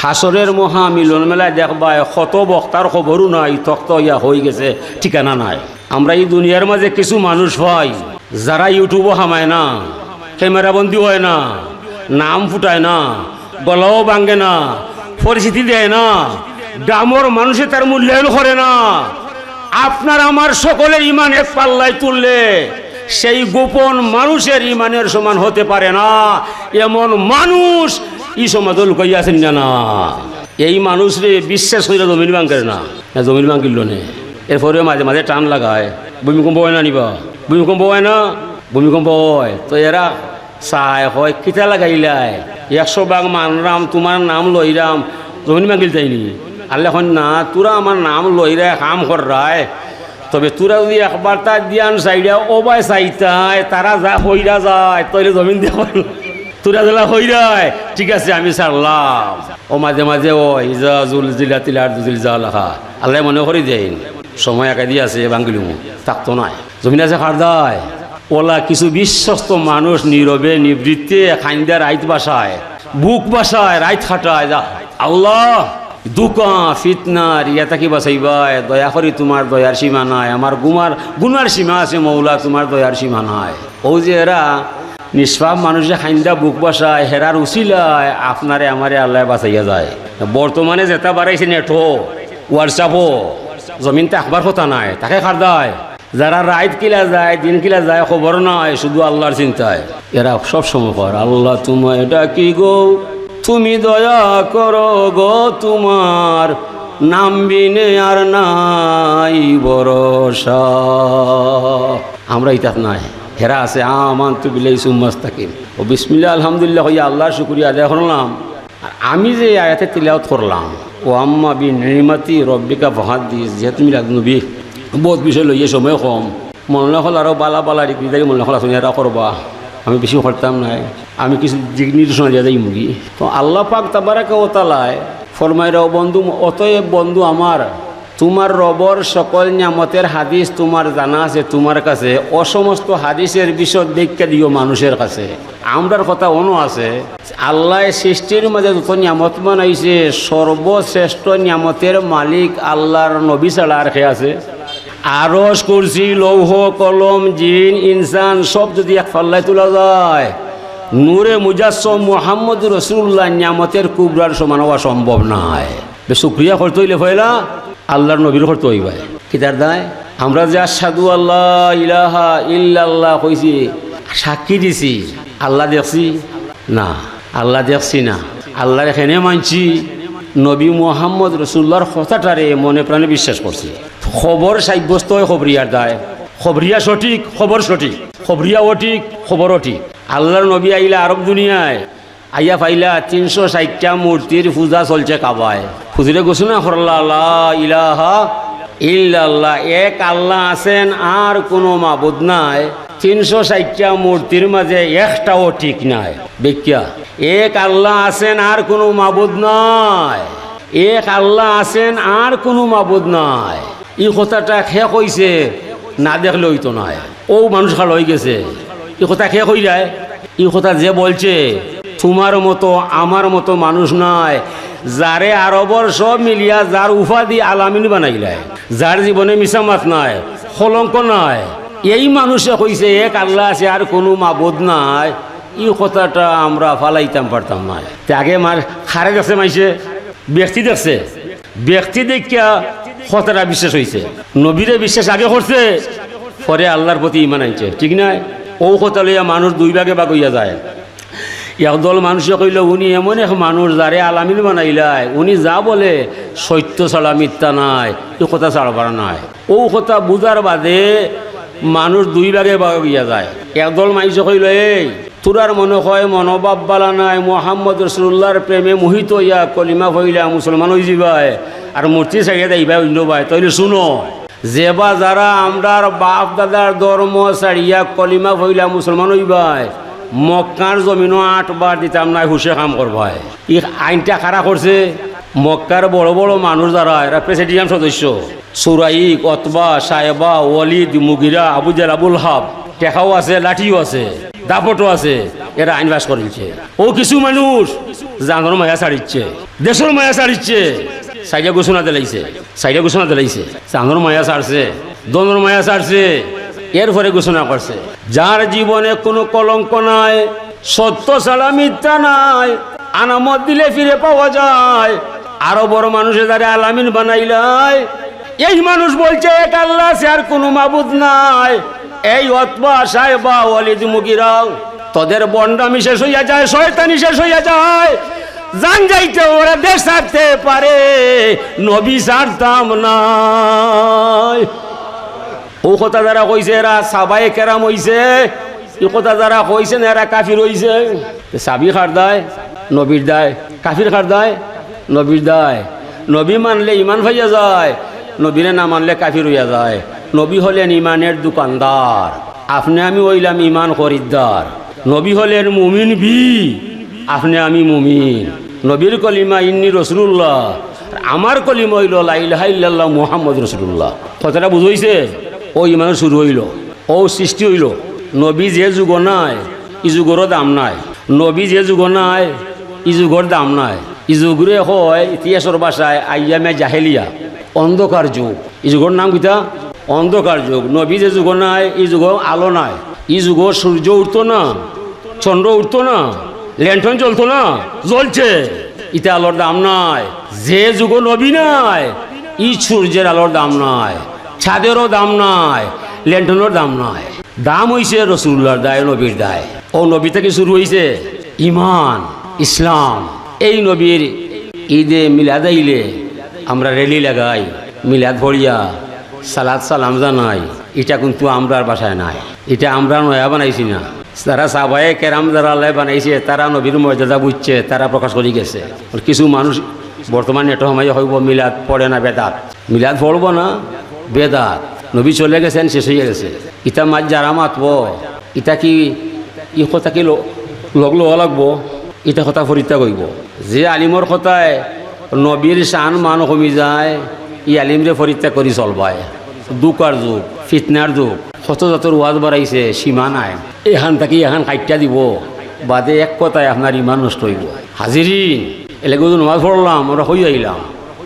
হাসরের মহা মিলন মেলায় দেখবায় কত বক্তার খবরও নাই, তক্ত ইয়া হয়ে গেছে, ঠিকানা নাই। আমরা এই দুনিয়ার মাঝে কিছু মানুষ হয় যারা ইউটিউবও হামায় না, ক্যামেরা বন্দি হয় না, নাম ফুটায় না, গলাও ভাঙ্গে না, পরিচিতি দেয় না, ডামর মানুষে তার মূল্যায়ন করে না। আপনার আমার সকলের ইমান এক পাল্লায় তুললে সেই গোপন মানুষের ইমানের সমান হতে পারে না। এমন মানুষ এই সমাজে লুকাইয়া আছেন না। এই মানুষ রে বিশ্বাস করে জমিন ভাঙে না, জমিন ভাঙিল নে। এরপরে মাঝে মাঝে টান লাগায়, ভূমিকম্প হয় না নিবা, ভূমিকম্প হয় না, ভূমিকম্প হয়। তো এরা চায় হয় কিতা লাগাইলাই 100 ভাগ মানরাম, তোমার নাম লইরাম, জমিন ভাঙিল তাইনি। আল্লাহ না, তোরা আমার নাম লইরা কাম কর রায়, তবে তোরা যদি একবার তার দিয়ান চাইরা ওবাই চাইতায়, তারা যা হইরা যায় তৈলে জমিন দেওয়া তোরা জেলা হইরায়, ঠিক আছে আমি ছাড়লাম। ও মাঝে মাঝে ও ইজা জুল জিলা তিলার দুজিল যা লেখা আল্লাহ মনে করি দেন, সময় একা দিয়ে আছে বাঙ্গিলু থাকতো নাই, জমিন আছে খারদায়। ওলা কিছু বিশ্বস্ত মানুষ নীরবে নিবৃত্তে খাইন্দা রাইত বাসায়, বুক বাসায়, রাইত খাটায়। যা আল্লাহ দুকা ফিতনার ইয়াতা কি বাসাইবাই, দয়া করি তোমার দয়ার সীমা নাই, আমার গুনার সীমা আছে মৌলা, তোমার দয়ার সীমা নাই। ও যে এরা নিষ্পাপ মানুষে খাইন্দা বুক বাসায়, হেরার উচিলায় আপনারে আমারে আল্লাহ বাঁচাইয়া যায়। বর্তমানে যেটা বাড়াইছে নেটো হোয়াটসঅ্যাপও, জমিন থাকবার কথা নাই, তাকে খারদায়। যারা রাইত কিলা যায়, দিন কিলা যায়, খবর নাই, শুধু আল্লাহর চিন্তায়। এরা সব সময় কর আল্লাহ তোমায় ডাকি গো, তুমি দয়া করো গো, তোমার নাম বিনে আর নাই ভরসা। আমরা ইতাত নাই, হেরা আছে আমান তু বিলাই সুম্মাস্তাকিম ও বিসমিল্লাহ আলহামদুলিল্লাহ হইয়া আল্লাহর শুকরিয়া আদায় করলাম। আর আমি যে আয়াতে তিলাওয়াত করলাম, ও আম্মা বি নিমাতি রব্বিকা ফাহাদ্দিস, যেহেতু মিলাদ নবী বহুত বিষয় লইয়ে সময় কম, মনে হল আরও বালা বালা রিক্রিদারি মনে হল আসুন এরা করবা, আমি বেশি করতাম নাই, আমি কিছু দিক নির্দেশনা দিয়ে যাই মুগি। তো আল্লাহ পাক তাবারাকা ওয়া তাআলা ফরমাইরাও বন্ধু, অতএব বন্ধু আমার, তোমার রবর সকল নিয়ামতের হাদিস তোমার জানা আছে তোমার কাছে, অসমস্ত হাদিসের বিশদ ব্যাখ্যা দিও মানুষের কাছে। আমরার কথা অন্য আছে, আল্লাহ সৃষ্টির মাঝে যত নিয়ামত বানাইছে, সর্বশ্রেষ্ঠ নিয়ামতের মালিক আল্লাহর নবী ছাড়া আর কে আছে? আরশ, কুরসি, লৌহ, কলম, জিন, ইনসান সব যদি এক পাল্লায় তোলা যায়, নূরে মুজাসসম মুহাম্মদ রাসূলুল্লাহ নিয়ামতের কুবরার সমান হওয়া সম্ভব নয়। শুকরিয়া করতে হইলে ফয়লা আল্লাহর নবীর করতে হইবাই। কিতার দায় আমরা যে আশহাদু আল্লাহ ইলাহা ইল্লাল্লাহ কইছি, সাক্ষী দিছি, আল্লাহ দেখছি না, আল্লাহ দেখছি না, আল্লাহর এখানে মানছি, নবী মুহাম্মদ রাসূলুল্লাহর কথাটারে মনে প্রাণে বিশ্বাস করছি। খবর সাব্যস্ত হয় খবরিয়ার দায়, খবরিয়া সঠিক, খবর সঠিক, খবরিয়াও ঠিক, খবরও ঠিক। আল্লাহর নবী আইলা আরব দুনিয়ায়, আইয়া পাইলা 360টা মূর্তির পূজা চলছে কাবায়। হুজুরে ঘোষণা করলা লা ইলাহা ইল্লাল্লাহ, এক আল্লাহ আছেন আর কোনো মাবুদ নাই। 360টা মূর্তির মাঝে একটাও ঠিক নাই। ব্যাখ্যা, এক আল্লাহ আছেন আর কোনো মাবুদ নাই, এক আল্লাহ আছেন আর কোনো মাবুদ নাই। এই কথাটা খেয়ে কইছে, না দেখলে হইতো নয়। ও মানুষ খাল হয়ে গেছে, এই কথা খেয়ে কই যায়। এই কথা যে বলছে তোমার মতো আমার মতো মানুষ নয়, যারে আরবর সব মিলিয়া যার উপাধি আলামিন বানাইলায়, যার জীবনে মিছামাত নাই, কলঙ্ক নাই, এই মানুষে কইছে এক আল্লাহ আছে আর কোনো মাবুদ নাই। এই কথাটা আমরা ফালাইতাম পারতাম না। আগে মার খারে দেখছে মাইছে, ব্যক্তি দেখছে, ব্যক্তি দেখিয়া কথাটা বিশ্বাস হয়েছে। নবীরে বিশ্বাস আগে করছে, পরে আল্লাহর প্রতি ইমান আনছে, ঠিক নাই? ও কথা লইয়া মানুষ দুই ভাগে ভাগ হইয়া যায়। একদল মানুষে কইল উনি এমন এক মানুষ যারে আলামিন বানাইলাই, উনি যা বলে সত্য ছাড়া মিথ্যা নাই, এই কথা ছাড়বার নাই। ও কথা বুঝার বাদে মানুষ দুই ভাগে ভাগ হইয়া যায়। একদল মানুষে কইল এই তোরার মনে হয় মনোভাব বালা নাই, মুহাম্মদ রাসূলুল্লাহর প্রেমে মোহিত হইয়া কলিমা হইলা মুসলমান হয়ে যাবাই আর মূর্তি ছাড়িয়া দেইবা অন্য ভাই। তাইলে শুনো, যেবা যারা আমরার বাপ দাদার ধর্ম ছাড়িয়া কলিমা হইলা মুসলমান হইবাই, মক্কার জমিনও 8 বার দিতাম নাই, হুশে কাম করবাই। ই আইনটা খারাপ করছে। মক্কার বড় বড় মানুষ যারা, এরা প্রেসিডেন্ট সদস্য, সুরাইক, অতবা, সাহেবা, ওয়ালিদ, মুগিরা, আবু জাহল, আবুল হাব, টেকাও আছে, লাঠিও আছে, দাপটও আছে, এরা আইন পাস করেছে। ও কিছু মানুষ জানোর মায়া ছাড়িচ্ছে, দেশের মায়া ছাড়িচ্ছে, সাইডে ঘোষণা দিলাইছে, সাইডে ঘোষণা দিলাইছে, জানোর মায়া ছাড়ছে, দনের মায়া ছাড়ছে, এরপরে ঘোষণা করছে যার জীবনে কোনো কলঙ্ক নাই, সত্য ছাড়া মিথ্যা নাই, আনামত দিলে ফিরে পাওয়া যায়, আরো বড় মানুষের দ্বারা আলামিন বানাইলাই, এই মানুষ বলছে এক আল্লাহ আছে আর কোনো মাবুদ নাই। এই অতবা, সাহেবা, ওয়ালিদ, মুগিরাও তোদের বন্ডামি শেষ হইয়া যায়, শয়তানি শেষ হইয়া যায়, জান যাইতে ওরা দেশ ছাড়তে পারে, নবী ছাড়তাম নাই। ও কথা যারা কইছে এরা সাবায়ে কেরাম হইছে, এই কথা যারা কইছেন এরা কাফির হইছে। সাবি খার দেয়, নবীর দায়, কাফির খার দেয়, নবীর দায়। নবী মানলে ইমান হইয়া যায়, নবীরে না মানলে কাফির হইয়া যায়। নবী হলেন ইমানের দোকানদার, আপনি আমি হইলাম ইমান খরিদ্দার। নবী হলেন মুমিন বি, আপনি আমি মুমিন। নবীর কলিমা ইন্নী রসুল্লাহ, আমার কলিমা হইল লা ইলাহা ইল্লাল্লাহ মুহাম্মদ রসুল্লাহ। কথাটা বুঝাইছে? ও ইমানের শুরু হইল, ও সৃষ্টি হইল। নবী যে যুগ নাই ই যুগরও দাম নাই, নবী যে যুগ নাই ই যুগর দাম নাই। ই যুগরে হয় ইতিহাসের ভাষায় আইয়ামে জাহেলিয়া, অন্ধকার যুগ। এই যুগর নাম কিতা? অন্ধকার যুগ। নবী যে যুগ নাই ই যুগ আলো নাই, ই যুগ সূর্য উঠতো না, চন্দ্র উঠতো না, ল্যান্টন জ্বলতো না, জ্বলছে। ইতে আলোর দাম নাই। যে যুগ নবী নাই ই সূর্যের আলোর দাম নাই, ছাদেরও দাম নাই, ল্যান্টনের দাম নাই। দাম হইছে রসুল্লাহর দায়, নবীর দায়। ও নবী থেকে শুরু হইছে ইমান, ইসলাম। এই নবীর ঈদে মিলাদ আইলে আমরা রেলি লাগাই, মিলাদ ভরিয়া সালাত সালাম জানাই। এটা কিন্তু আমরার বাসায় নাই, এটা আমরা নয়া বানাইছি না। যারা সাহাবায়ে কেরাম যারা আল্লাহ বানাইছে তারা নবীর মর্যাদা বুঝছে, তারা প্রকাশ করে গেছে। কিছু মানুষ বর্তমানে এটা সময় হইব মিলাদ পড়ে না, বেদাত। মিলাদ পড়ব না, বেদাত। নবী চলে গেছেন, শেষ হয়ে গেছে। ইটা মাছ যারা মাতব, ইটা কি ই কথা কি লগ লওয়া লাগবো, ইটা কথা পরীক্ষা করব। যে আলিমর কথায় নবীর শান মান কমি যায়, ই আলিমরে পরীক্ষা করি চলবায়। দুকার যুগ, ফিতনার যুগ, কত জাতর ওয়াজ বাড়াইছে, সীমা নাই। এখান থাকি এখান কাইটটা দিব, বাদে এক কথায় আপনার ইমান নষ্ট হইব। হাজিরিন, এলাকা নামাজ পড়লাম, আমরা হই আইলাম।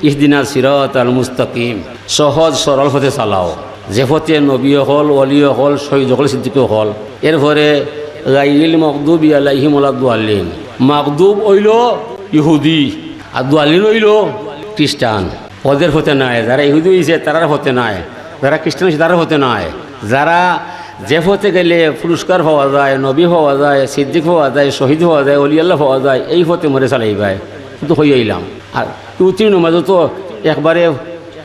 ইহদিনা সিরাতাল মুস্তাকিম, সহজ সরল পথে চালাও, যে পথে নবী হল, ওলি হল, শহীদ হল, সিদ্দিক হল। এরপরে গাইরিল মাগদুবি আলাইহিম ওয়ালাদ-দাল্লিন, মাগদুব হইল ইহুদি আর দাল্লিন হইল খ্রিস্টান। ওদের হতে নাই। যারা ইহুদি হয়েছে তারার হতে নাই, যারা খ্রিস্টান হয়েছে তারা হতে নাই। যারা যে পথে গেলে পুরস্কার পাওয়া যায়, নবী পাওয়া যায়, সিদ্দিক পাওয়া যায়, শহীদ পাওয়া যায়, অলি আল্লাহ পাওয়া যায়, এই পথে মরে চালাই ভাই। কিন্তু হয়ে আইলাম। আর উত্তীর্ণ মাঝে তো একবারে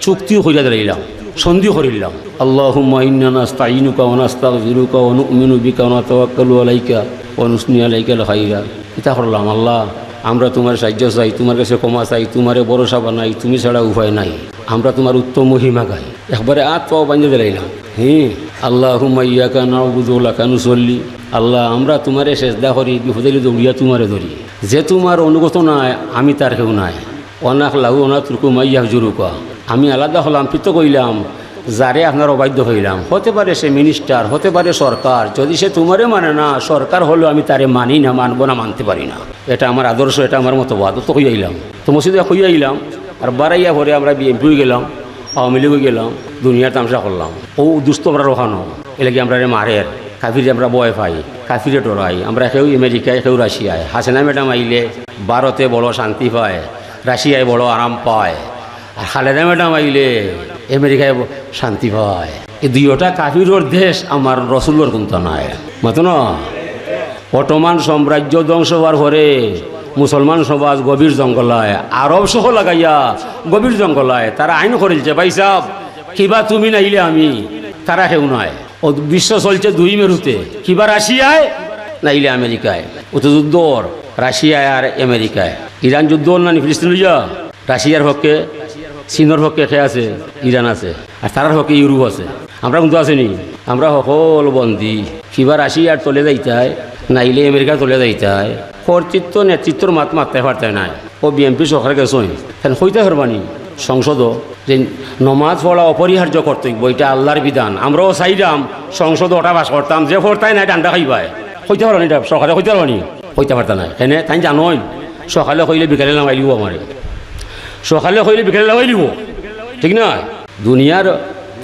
চুক্তিও হইয়া দাঁড়াইলাম, সন্ধি করিলাম। আল্লাহুম্মা ইন্না নাস্তাইনুকা ওয়া নাস্তাগফিরুকা ওয়া নু'মিনু বিকা ওয়া নাতাওয়াক্কালু আলাইকা ওয়া নুসনি আলাইকাল খাইরা। এটা করলাম, আল্লাহ আমরা তোমার সাহায্য চাই, তোমার কাছে ক্ষমা চাই, তোমারে ভরসা বানাই, তুমি ছাড়া উপায় নাই। আমরা তোমার উত্তম মহিমা গাই। একবারে পাও বাঁধে দিলাইলাম। আল্লাহুম্মা ইয়্যাকা না'বুদু ওয়া লাকা নুসাল্লি। আল্লাহ আমরা তোমারে সেজদা করি, বিপদে দৌড়িয়া তোমারে ধরি। যে তোমার অনুগত নাই আমি তার কেউ নাই। অনাখ লাহু অনাতরুকু মা ইয়াহজুরুকা, আমি আলাদা হলাম, পৃথক হইলাম, যারে আপনার অবাধ্য হইলাম। হতে পারে সে মিনিস্টার, হতে পারে সরকার, যদি সে তোমারে মানে না, সরকার হলেও আমি তারে মানি না, মানবো না, মানতে পারি না। এটা আমার আদর্শ, এটা আমার মতবাদ। তো হইয়া আইলাম, তো মসজিদে হইয়া আইলাম। আর বাড়াইয়া পরে আমরা বিএনপি গেলাম, আওয়ামী লীগও গেলাম, দুনিয়ার তামসা করলাম। ও দুস্থ আমরা রোহানো এলাকি আমরা মারের, কাফিরে আমরা বয় পাই, কাফিরে ডরাই। আমরা কেউ আমেরিকায়, কেউ রাশিয়ায়। হাসিনা ম্যাডাম আইলে ভারতে বড় শান্তি পায়, রাশিয়ায় বড় আরাম পায়। আর খালেদা ম্যাডাম আইলে আমেরিকায় শান্তি পায়। এই দুইটা কাফিরর দেশ, আমার রসুলোর কিন্তু নাই। মতো না অটোমান সাম্রাজ্য ধ্বংস হওয়ার পরে মুসলমান সমাজ গভীর জঙ্গলায়, আরব সহ লাগাইয়া গভীর জঙ্গলায় তারা আইন করেছে, ভাই সাহেব কিবা তুমি নাইলে আমি, তারা কেউ নয়। ও বিশ্ব চলছে দুই মেরুতে, কিবা রাশিয়ায় নাইলে আমেরিকায়। ও তো যুদ্ধ রাশিয়ায় আর আমেরিকায়। ইরান যুদ্ধ না ফিলিস্তিন লইয়া, রাশিয়ার পক্ষে, চীনের পক্ষে খে আছে, ইরান আছে, আর তারার পক্ষে ইউরোপ আছে। আমরা কিন্তু আসেনি, আমরা সকল বন্দী। কিবা রাশিয়ার তলে যাইতায় নাইলে আমেরিকার তলে যাইতায়। কর্তৃত্ব নেতৃত্বর মাত মারতে পারতে নাই। ও বিএনপি সরকার গেছই, কেন হইতে পারবানি সংসদ যে নমাজ পড়া অপরিহার্য কর্তব্য, এটা আল্লাহর বিধান। আমরাও চাইলাম সংসদ ওটা বাস করতাম, যে পড়তাই নাই ডান্ডা খাইবাই, হইতে পারো নি, সকালে হইতে পারো নি, হইতে পারতা না। এনে তাই জানোই সকালে কইলে বিকালে নামাই দিব, আমারে সকালে কইলে বিকালে নামাই দিব, ঠিক না? দুনিয়ার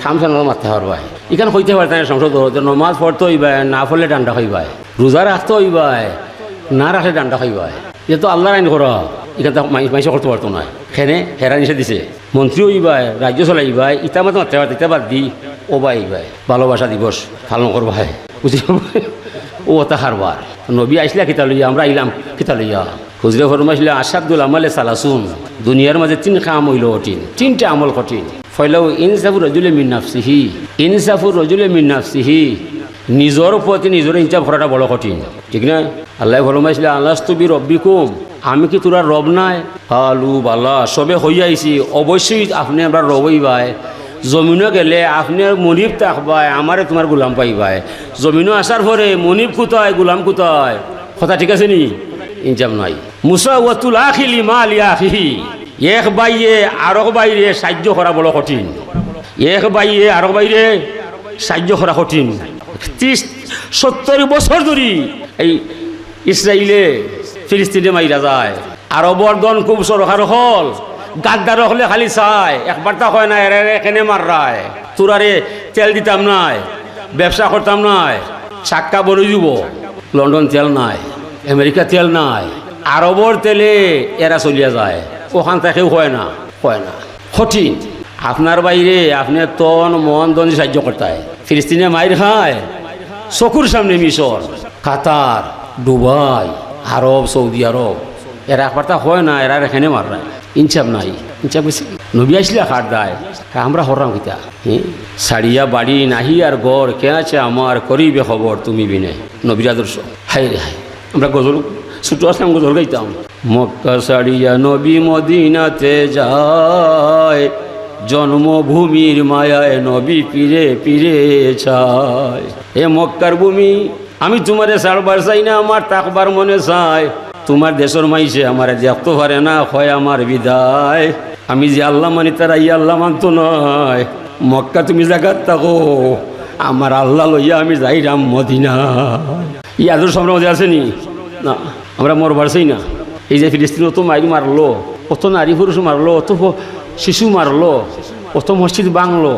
থামসা মারতে পারবাই, এখানে হইতে পারতাম না সংসদ। নমাজ পড়তে হইবাই, না পড়লে ডান্ডা খাইবাই, রোজা রাখতে হইবাই, না রাখলে ডান্ডা খাইবাই। এটা তো আল্লাহর আইন করা, এখানে তো মাইসে করতে পারতো না। সেনে হেরা নিষে দিছে, মন্ত্রী হইবাই, রাজ্য চলাইবাই, ইটা মাত্র মারতে পারত, ইটা বাদ দি ও বাইবাই ভালোবাসা দিবস পালন করবাই, বুঝলি? ও তা হারবার নবী আইসলা কিতা লইয়া, আমরা আইলাম কিতা লইয়া। হুজরে ফরমাইছিলেন আসাদুল আমালে সালাসুন, দুনিয়ার মাঝে 3 কাম হইল কঠিন, 3টা আমল কঠিন। ফয়লাও ইনসাফুর রজুলে মিন নাফসিহি, ইনসাফুর রজুলে মিন নাফসিহি, নিজের প্রতি নিজের ইনসাফ করাটা বড় কঠিন, ঠিক না? আল্লাহ ফরমাইছিলেন আলাস্তু বি রব্বিকুম, আমি কি তোরা রব নাই? হালু বালা, সবে হইয়াইছি, অবশ্যই আপনি আমরা রব হইবাই। জমিনও গেলে আপনি মনিব থাকবাই, আমারে তোমার গোলাম পাইবাই। জমিনও আসার পরে মনিব কোথায়, গোলাম কোথায়? কথা ঠিক আছে নি? ইনসাফ নাই। মুসাওয়াতুল আখিলি মাল আখিহি, এক বাইয়ে আরেক বাইরে সাহায্য করা বড় কঠিন, এক বাইয়ে আরেক বাইরে সাহায্য করা কঠিন। 30-70 বছর ধরে এই ইসরায়েলে ফিলিস্তিনে মাইরা যায়, আরবর দন খুব সরকার হল, গাদ্দার হলে খালি চায়, একবার তা হয় না, এরা এখানে মার রায়, তোরারে তেল দিতাম নাই, ব্যবসা করতাম নাই, চাক্কা বলে দিব। লন্ডন তেল নাই, আমেরিকা তেল নাই, আরবর তেলে এরা চলিয়া যায়, ওখান থেকেও হয় না, হয় না, কঠিন। আপনার বাইরে আপনি তন মন দন সাহায্য করতে, ফিলিস্তিনে মাইর খায়, চকুর সামনে মিশর, কাতার, দুবাই, আরব, সৌদি আরব, এরা একবার তা হয় না, এরা এখানে মার রায়। ইনসাফ নাই, ইনসাফ বেশি। নবী আসলে খাট দেয়, আমরা হরাম কিতা সারিয়া বাড়ি নাহি আর গড়, কে আছে আমার করিবে খবর তুমি বিনে, নবীর আদর্শ। হাই রে হাই, আমরা গজল ছোটো আসলাম, গজল গাইতাম। মক্কা সারিয়া নবী মদিনাতে যায়, জন্মভূমির মায়ায় নবী পিরে পিরে চায়। এ মক্কার ভূমি, আমি তোমারে ছাড়বার চাই না, আমার তাকবার মনে চায়। তোমার দেশের মাইসে আমার দেখতে পারে না, হয় আমার বিদায়। আমি যে আল্লাহ মানি তারা ই আল্লাহ মানতো নয়। মক্কা তুমি জায়গার থাকো, আমার আল্লাহ লইয়া আমি যাইরাম মদিনা। ই আদর্শ আমরা মধ্যে আসেনি না, আমরা মরবার চাই না। এই যে ফিলিস্তিন অত মাইর মারলো, অত নারী পুরুষ মারলো, অত শিশু মারলো, অত মসজিদ ভাঙলো,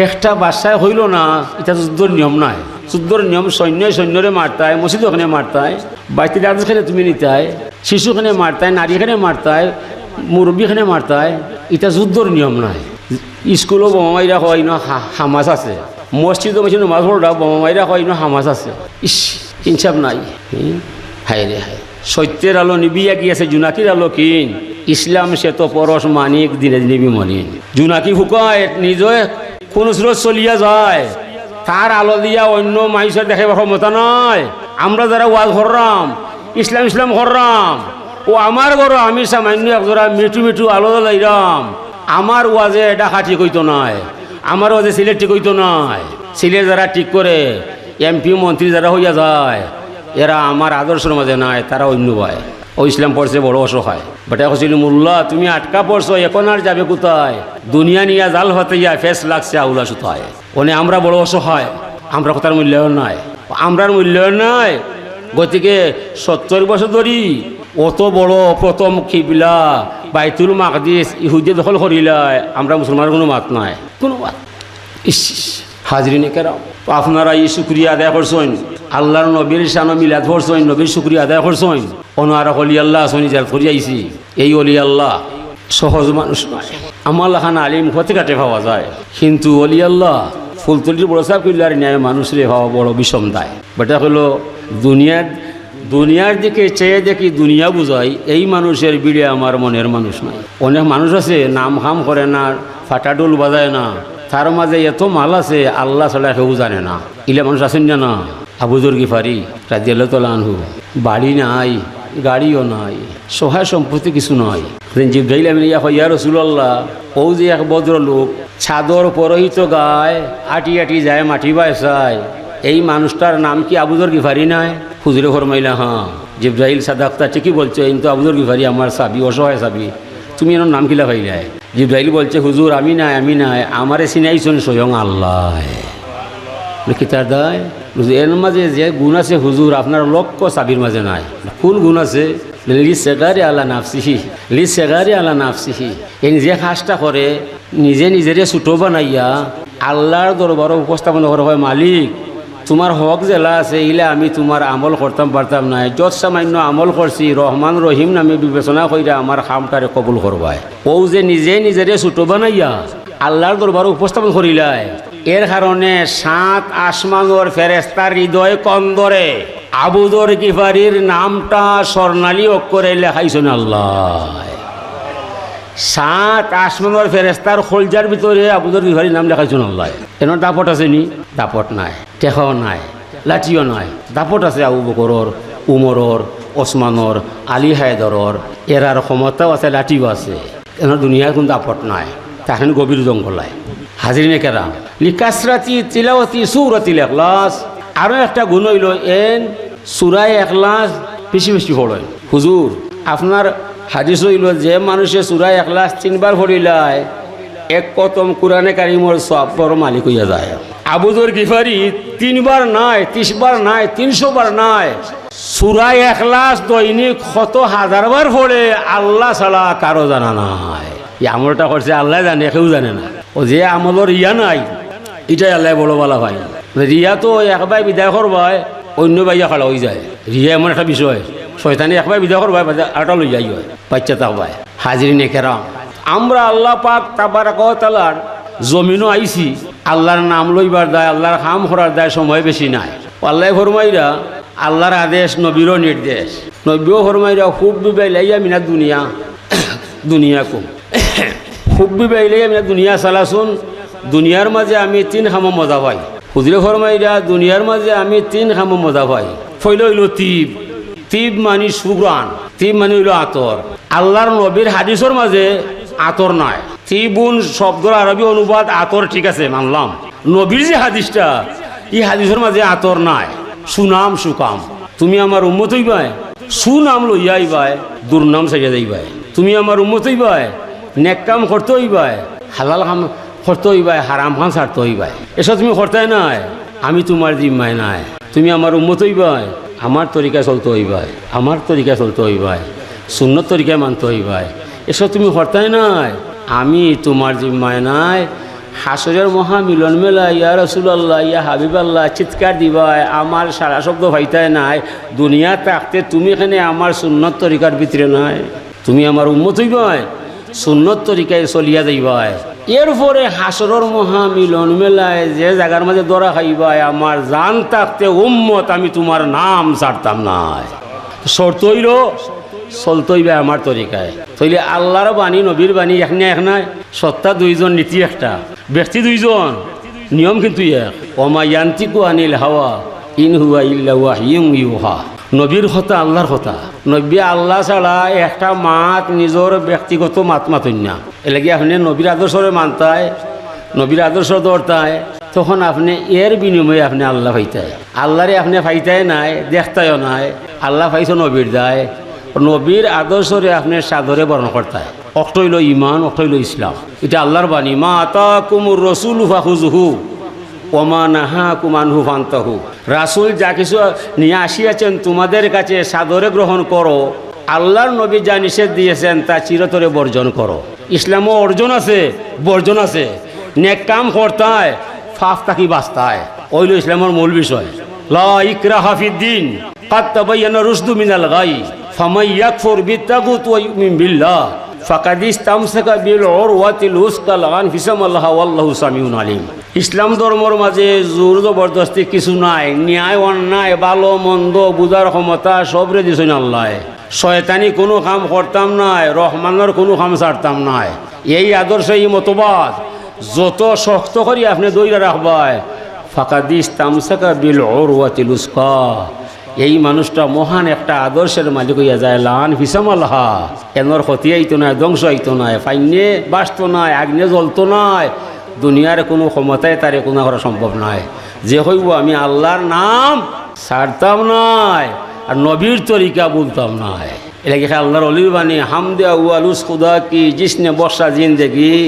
একটা বাসায় হইল না। এটা যুদ্ধর নিয়ম নাই, যুদ্ধর নিয়ম সৈন্যরে মারতায়, মসজিদ ওখানে মারতায়, বাইতে রাজখানে তুমি নিতায়, শিশুখানে মারতায়, নারীখানে মারতায়, মুরব্বীখানে মারতায়। এটা যুদ্ধর নিয়ম নাই। স্কুলও বোমা মাইরা হয় না, হামাস আছে। মসজিদও মসজিদ নামাজ পড়া বোমা মাইরা হয় না, হামাস আছে। ইস, ইনসাফ নাই। হায় রে হায়, সত্যের আলো নিবিয়া গিয়েছে, জুনাকির আলো কিন। ইসলাম সে তো পরশ মানিক, দিনে দিনে বিমলিন। জুনাকি ফুকায় নিজে কোন স্রোত চলিয়া যায়, তার আলো দিয়া অন্য মানুষের দেখাবার ক্ষমতা নয়। আমরা যারা ওয়াজ করলাম, ইসলাম ইসলাম করলাম, ও আমার ঘর আমি সামান্য একজোড়া মিঠু মিঠু আলো লাইলাম, আমার ওয়াজে এটা ঠিক হইতো নয়, আমার ওয়াজে সিলেট ঠিক হইতো নয়। সিলেট যারা ঠিক করে, এমপি মন্ত্রী যারা হইয়া যায়, এরা আমার আদর্শের মাঝে নাই, তারা অন্য ভাই। ও ইসলাম পড়ছে বড় অসহায়। বেটা হচ্ছিল মোল্লা, তুমি আটকা পড়ছো, এখন আর যাবে কোথায়? দুনিয়া নিয়া জাল হতাইয়া ফেস লাগছে আউলা সুতায়। ওনে আমরা বড় অসহায়, আমরা কথার মূল্যায়ন নাই, আমরার মূল্যায়ন নাই। গতিকে 70 বছর ধরি অত বড় প্রথম কিবলা বাইতুল মাকদিস ইহুদি দখল করিলায়, আমরা মুসলমানের কোনো মাত নাই, কোনো মাত। ইস হাজরিনে কেরাম, আপনারা এই শুক্রিয়া আদায় করছেন, আল্লাহর নবীর শান মিলাদ করছেন, নবীর শুক্রিয়া আদায় করছেন। অনারা অলি আল্লাহ আসনি যার করি আইছি, এই অলি আল্লাহ সহজ মানুষ নয়। আমার লাখান আলিম হতে কাটে পাওয়া যায়, কিন্তু অলি আল্লাহ ফুলতলির বড় সাহেব কিল্লার ন্যায় মানুষরে হওয়া বড় বিষম দায়। বেটা হলো দুনিয়ার দিকে চেয়ে দেখি দুনিয়া বুঝাই, এই মানুষের বিড়ে আমার মনের মানুষ নাই। অনেক মানুষ আছে নাম হাম করে না, ফাটাডোল বাজায় না, তার মাঝে এত মাল আছে আল্লাহ ছাড়া কেউ জানে না। ইলে মানুষ আছেন না? আবু যর গিফারি রাদিয়াল্লাহু তাআলা আনহু, বাড়ি নাই, গাড়িও নাই, সহায় সম্পত্তি কিছু নয়। জিবরাইল আমিন ইয়া রাসূলুল্লাহ, ও যে এক ভদ্র লোক ছাদর পরহিত গায়, আটি আটি যায়, মাটি বাসায়, এই মানুষটার নাম কি আবু যর গিফারি নাই? হুজুরে ফরমাইলা, হ্যাঁ। জিবরাইল সাদাক্তা ঠিকই বলছো, কিন্তু আবু যর গিফারি আমার সাবি, অসহায় সাবি, তুমি এর নাম কিলা ভাইলাই? জিব্রাইল বলছে হুজুর আমি নাই আমারে চিনাইছেন স্বয়ং আল্লাহ। কিতার দায় এর মাঝে যে গুণ আছে হুজুর আপনার লক্ষ্য চাবির মাঝে নাই। কোন গুণ আছে? লিসেগারি আলা নাফসিহি এই যে কাজটা করে নিজে নিজেরে ছুটো বানাইয়া আল্লাহর দরবারে উপস্থাপন করা হয়, মালিক তোমার হক জেলা আছে ইলে আমি তোমার আমল করতাম পারতাম নাই, যত সামান্য আমল করছি রহমান রহিম নামে বিবেচনা কইরা আমার খামটারে কবুল করবায়। ও যে নিজে নিজেরে ছুটো বানাইয়া আল্লাহর দরবারে উপস্থাপন করিলাই, এর কারণে 7 আসমানের ফেরেশতার হৃদয় কন্দরে আবুদর গিফারির নামটা স্বর্ণালী অক্ষরে লেখাইছেন আল্লাহ। 7 আসমানের ফেরেশতার খলজার ভিতরে আবুদর গিফারির নাম লেখাইছেন আল্লাহ। কেন দাপট আছে নি? দাপট নাই, টেকাও নাই, লাঠিও নাই। দাপট আছে আবু বকরর, উমরর, ওসমানর, আলী হায়দরর, এরার ক্ষমতাও আছে, লাঠিও আছে। কেন দুনিয়ার কোনো দাপট নাই, তাখানে গভীর জঙ্গলায় হাজিরিনে কেরাম লিকাসরাতি তিলাওয়াতি সূরাতিল ইখলাস। আরও একটা গুণ হইল এন সূরা ইখলাস বেশি বেশি পড়েন। হুজুর আপনার হাদিস হইল যে মানুষে সূরা ইখলাস 3 বার পড়িলায় এক কতম কোরআনে কারিমর সওয়াবের মালিক হইয়া যায়। আবুদর গিফারি 3 বার নাই, 30 বার নাই, 300 বার নাই, সূরা ইখলাস দৈনিক কত হাজার বার পড়ে আল্লাহ ছাড়া কারো জানা নাই। এই আমলটা করছে আল্লাহ জানে, কেউ জানে না। ও যে আমলের রিয়া নাই এটাই আল্লাহ বড় বলা ভাই। রিয়া তো একবার বিদায় করবাই অন্য বাইয়া খাড়া হয়ে যায়। রিয়া এমন একটা বিষয়, শয়তানি একবার বিদায় করবাই আটা লই যাই হয় বাচ্চা থাকবাই। হাজিরিনে কেরাম আমরা আল্লাহ পাক তাবারাক ওয়া তাআলার জমিনও আইছি, আল্লাহর নাম লইবার দায়, আল্লাহর কাম করার দায় সময় বেশি নাই। আল্লাহ ফরমাইরা আল্লাহর আদেশ, নবীরও নির্দেশ। নবীও ফরমাইরা খুব বিবাইলাইয়া মিনা দুনিয়া কম খুব বিবাইলাইয়া মিনা দুনিয়া চালাচোন, দুনিয়ার মাঝে আমি 3 খামো মজা পাই। হুজুরে ফরমাইরা দুনিয়ার মাঝে আমি 3 খামো মজা পাই। ফইল হইল তিব মানি সুগ্রান, তিব মানে হইল আতর। আল্লাহর নবীর হাদিসের মাঝে আতর নাই। তিবুন শব্দের আরবি অনুবাদ আতর, ঠিক আছে মানলাম। নবীর যে হাদিসটা এই হাদিসের মাঝে আতর নাই। সুনাম সুকাম, তুমি আমার উম্মত হইবাই, সুনাম লইয়া আইবাই, দুর্নাম সাইয়া যাইবাই। তুমি আমার উম্মত হইবাই, নেক কাম করতে হইবাই, হালাল কাম করতে হইবাই, হারাম কাম ছাড়তে হইবাই। এসব তুমি করতে নাই, আমি তোমার জিম্মায় নাই। তুমি আমার উম্মত হইবাই, আমার তরিকা চলতে হইবাই, আমার তরিকা চলতে হইবাই, সুন্নত তরিকায় মানতে হইবাই। এসব তুমি করতে নাই, আমি তোমার জিম্মায় নাই। হাসরের মহা মিলন মেলা ইয়া রাসূলুল্লাহ, ইয়া হাবিবাল্লাহ চিৎকার দিবাই, আমার সারা শব্দ ভাইতায় নাই। দুনিয়া থাকতে তুমি এখানে আমার সুন্নত তরিকার ভিতরে নাই। তুমি আমার উম্মত হইবাই, সুন্নত তরিকায় চলিয়া যাইবাই। এরপরে হাসরের মহা মিলন মেলায় যে জায়গার মাঝে দরা খাইবাই, আমার জান থাকতে উম্মত আমি তোমার নাম ছাড়তাম নাই। শর্ত হইল চলতে হইবে আমার তরিকায়। তইলে আল্লাহর বাণী, নবীর বাণী এক নাই, সত্তা 2জন, নীতি একটা, ব্যক্তি 2জন, নিয়ম কিন্তু এক। ওমা ইয়ান্তিকু আনিল হাওয়া ইন হুয়া ইল্লা ওয়াহয়ুন ইউহা। নবীর কথা আল্লাহর কথা। নবী আল্লাহ ছাড়া একটা মাত নিজের ব্যক্তিগত মাত মাতন না। এলাকি আপনি নবীর আদর্শরে মানতায়, নবীর আদর্শ দৌড়তায়, তখন আপনি এর বিনিময়ে আপনি আল্লাহ পাইতায়। আল্লাহরে আপনি পাইতায় নাই, দেখতায়ও নাই। আল্লাহ পাইছ নবীর দায়, নবীর আদর্শরে আপনি সাদরে বর্ণনা করতায়। অক্ট হইল ইমান, অক্ট হইল ইসলাম। এটা আল্লাহর বাণী। মা আতাকুমুর রাসূলু ফাখুযুহু ওয়া মা নাহাকুম আনহু ফান্তাহু। রাসূল যা কিছু নিয়ে আসিয়াছেন তোমাদের কাছে সাদরে গ্রহণ করো। আল্লাহর নবী যা নিষেধ দিয়েছেন তা চিরতরে বর্জন করো। ইসলামও অর্জন আছে, বর্জন আছে। নেক কাম করতায়, ফাফ তাকি বাস্তায়, ওইল ইসলামের মূল বিষয়। লা ইকরাহা ফিদ্দিন কাদ তাবায়্যানা রুশদু মিনাল গাই ফামান ইয়াকফুর বিত্তাগুত ওয়া ইউমিন বিল্লাহ ফাকাদ ইসতামসাকা বিল উরওয়াতিল উসকা লা ইনফিসামাল্লাহু ওয়াল্লাহু সামিউন আলিম। ইসলাম ধর্মের মাঝে জোর জবরদস্তি কিছু নাই। ন্যায় অন্যায়, ভালো মন্দ বুঝার ক্ষমতা সবরে দিছেন আল্লাহ। শয়তানি কোনো কাম করতাম নাই, রহমানের কোনো কাম ছাড়তাম নাই। এই আদর্শ, এই মতবাদ যত শক্ত করি আপনি দইরা রাখবাই, ফাকাদ ইসতামসাকা বিল উরওয়াতিল উসকা, এই মানুষটা মহান একটা আদর্শের মালিক হইয়া যায়। লান ফিসামাল্লাহ, এনর ক্ষতি আইতো নাই, ধ্বংস আইতো নাই, ফাইনে বাঁচতো নাই, আগ্নে জ্বলতো নাই। দুনিয়ার কোনো ক্ষমতায় তারে কোনো করা সম্ভব নয়। যে হইব আমি আল্লাহর নাম ছাড়তাম নাই আর নবীর তরিকা বলতাম নাই। এলাকি আল্লাহর অলির বাণী হামদে আউয়ালুস খুদা কি জিসনে বর্ষা জিন্দেগি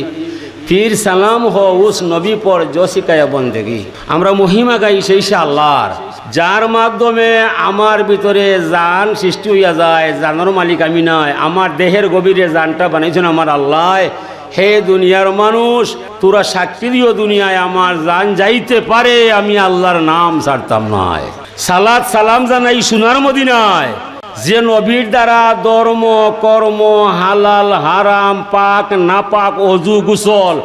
ফির সালাম হো উস নবী পর জসিকায়া বন্দেগি। আমরা মহিমা গাই সেই সে আল্লাহর, যার মাধ্যমে আমার ভিতরে জান সৃষ্টি হইয়া যায়। জানোর মালিক আমি নয়, আমার দেহের গভীরে জানটা বানাইছেন আমার আল্লাহ। হে দুনিয়ার মানুষ, তোরা সাক্ষী দিও দুনিয়ায় আমার জান যাইতে পারে, আমি আল্লাহর নাম ছাড়তাম নয়। সালাত সালাম জানাই সোনার মদিনায়, যে নবীর দ্বারা ধর্ম কর্ম হালাল হারাম পাক না পাক অজু গোসল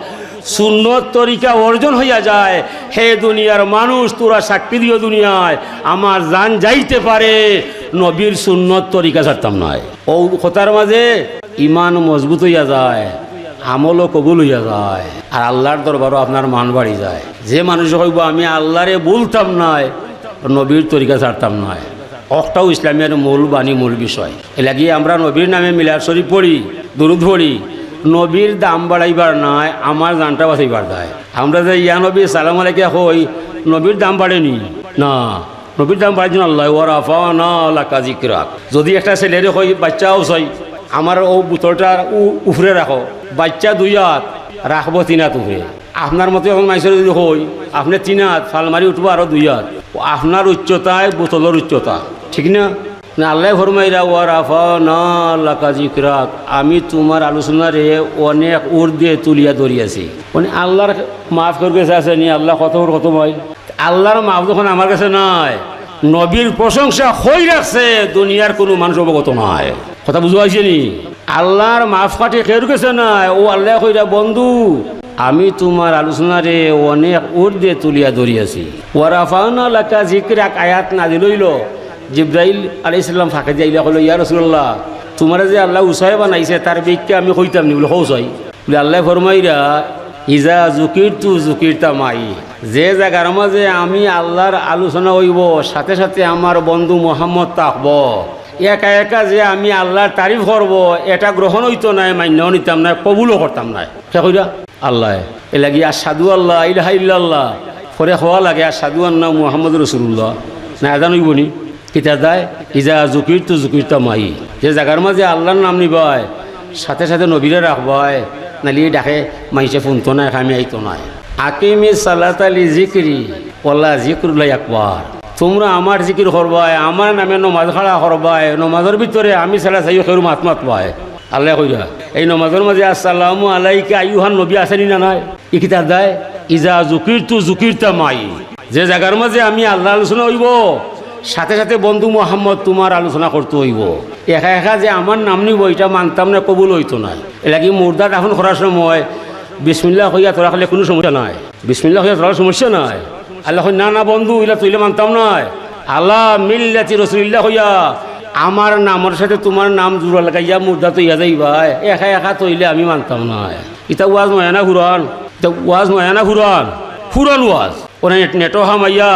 সুন্নত তরিকা অর্জন হইয়া যায়। হে দুনিয়ার মানুষ, তোরা সাক্ষী দিও দুনিয়ায় আমার জান যাইতে পারে, নবীর সুন্নত তরিকা ছাড়তাম নয়। ও কথার মাঝে ইমান মজবুত হইয়া যায়, আমলও কবুল হইয়া যায়, আর আল্লাহর দরবারও আপনার মান বাড়ি যায়। যে মানুষ হইব আমি আল্লাহরে বলতাম নয়, নবীর তরিকা ছাড়তাম নয়, অকটাও ইসলামের মূল বাণী মূল বিষয়। এলাকি আমরা নবীর নামে মিলাদ শরীফ পড়ি, দুরূদ পড়ি, নবীর দাম বাড়াইবার নয়, আমার জানটা বাঁচাইবার দেয়। আমরা যে ইয়া নবী সালাম আলাইকা হই, নবীর দাম বাড়েনি না, নবীর দাম বাড়াইছেন আল্লাহ ওয়ারাফানা লাকা যিকরাক। যদি একটা ছেলেরে হই বাচ্চাও চাই, আমার ও বোতলটা উফরে রাখো, বাচ্চা 2 হাত রাখবো 3 হাত উপরে। আপনার মতো এখন মানুষের যদি হই, আপনি 3 হাত ফালমারি উঠবো আরো 2 হাত, আপনার উচ্চতায় বোতলের উচ্চতা, ঠিক না? আল্লাহ ফরমাইরা ওয়ারাফানা লাকা যিকরাক, আমি তোমার আলোচনারে অনেক ঊর্ধ্বে তুলিয়া ধরিয়াছি। মানে আল্লাহর মাফ করে গেছে আছে নি, আল্লাহ কত হয়। আল্লাহর মাফ যখন আমার কাছে নয়, নবীর প্রশংসা হই রাখছে, দুনিয়ার কোনো মানুষ অবগত নয়। কথা বুঝতে পারছি নি? আল্লাহর মাফ কাটে কেউ গেছে নয়, ও আল্লাহ কইরা বন্ধু আমি তোমার আলোচনারে অনেক ঊর্ধ্বে তুলিয়া ধরিয়াছি। ওয়ারাফানা লাকা যিকরাক আয়াত নাযিল হইল, জিবরাইল আলাইহিস সালাম ফাঁকে যাইলা হলো ইয়া রাসূলুল্লাহ, তোমার যে আল্লাহ উসাই বানাইছে তার বিকে আমি কইতাম নি বলে হৌসাই বলে আল্লাহ ফরমাইরা ইজা যুকিরতু যুকিরতা মাই, যে জায়গার মাঝে আমি আল্লাহর আলোচনা হইব সাথে সাথে আমার বন্ধু মুহাম্মদ থাকব। একা একা যে আমি আল্লাহর তারিফ করব, এটা গ্রহণ হইতো নাই, মান্যও নিতাম না, কবুলও করতাম না। সে কইরা আল্লাহ এ লাগি আশহাদু আল্লাহ ইলাহা ইল্লাল্লাহ করে হওয়া লাগে আশহাদু আন্না মুহাম্মাদুর রাসূলুল্লাহ না, আজান হইব নি? কিতা দেয় ইজা যুকিরতু যুকিরতা মাই, যে জায়গার মাঝে আল্লাহর নাম নিবায় সাথে সাথে নবীরে রাখবায়, নালি ডাকে মাইসে ফুনতো না, আমি আইতো নাই। আকিমি সালাতা লি যিকরি ওয়াল্লা যিকরুল্লাহি আকবার, তোমরা আমার জিকির করবায়, আমার নামে নমাজ খাড়া করবায়, নমাজের ভিতরে আমি সালা চাই কেউ মাত পায়। আল্লাহ কইরা এই নমাজের মাঝে আসসালামু আলাইকা আইয়ুহান নবী আসেনি না নাই, ই কিতা দেয় ইজা যুকিরতু যুকিরতা মাই, যে জায়গার মাঝে আমি আল্লাহ আলোচনা হইব সাথে সাথে বন্ধু মোহাম্মদ তোমার আলোচনা করতে হইব। একা একা যে আমার নাম নিব এটা মানতাম না, কবুল হইতো না। এলাকি মুর্দা দাফন করার সময় বিসমিল্লাহ হইয়া তোরা খালে কোনো সমস্যা নাই, বিসমিল্লাহ হইয়া তোরার সমস্যা নাই। আল্লাহ না না বন্ধু ইলা তুইলে মানতাম নয়, আল্লাহ মিল্লাতি রাসূলিল্লাহ হইয়া আমার নামের সাথে তোমার নাম জুড়া লাগাইয়া মুর্দা তো ইয়া যাইবা, একা একা তৈলে আমি মানতাম নয়। ইতা ওয়াজ নয় না ফুরান, ইতা ওয়াজ নয় না ফুরান, ফুরান ওয়াজ ওরা নেটো হামাইয়া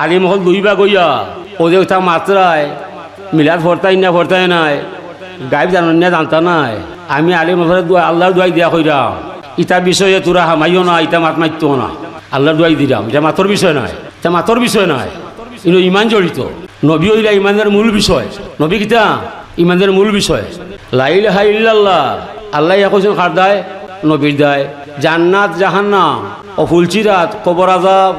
আলিমহল 2 ভাগ হইয়া ওদের তা মাত্রায় মিলাদ ভরতাই না ভরতাই নাই, গাইব জানেন না জানতা নাই, আমি আলিমহলের আল্লাহর দোয়াই দিয়া কইরাম ইতা বিষয়ে তোরা হামাইও না, ইতা মাত মারতো না, আল্লাহর দোয়াই দিলাম। এটা মাতর বিষয় নয়, এটা মাতর বিষয় নয়, কিন্তু ইমান জড়িত। নবী হইলা ইমানের মূল বিষয়, নবী কিতা ইমানের মূল বিষয়। লা ইলাহা ইল্লাল্লাহ আল্লাহ কইছেন কার দায়, নবীর দায়। জান্নাত জাহান্নাম ও ফুলচিরাত কবর আযাব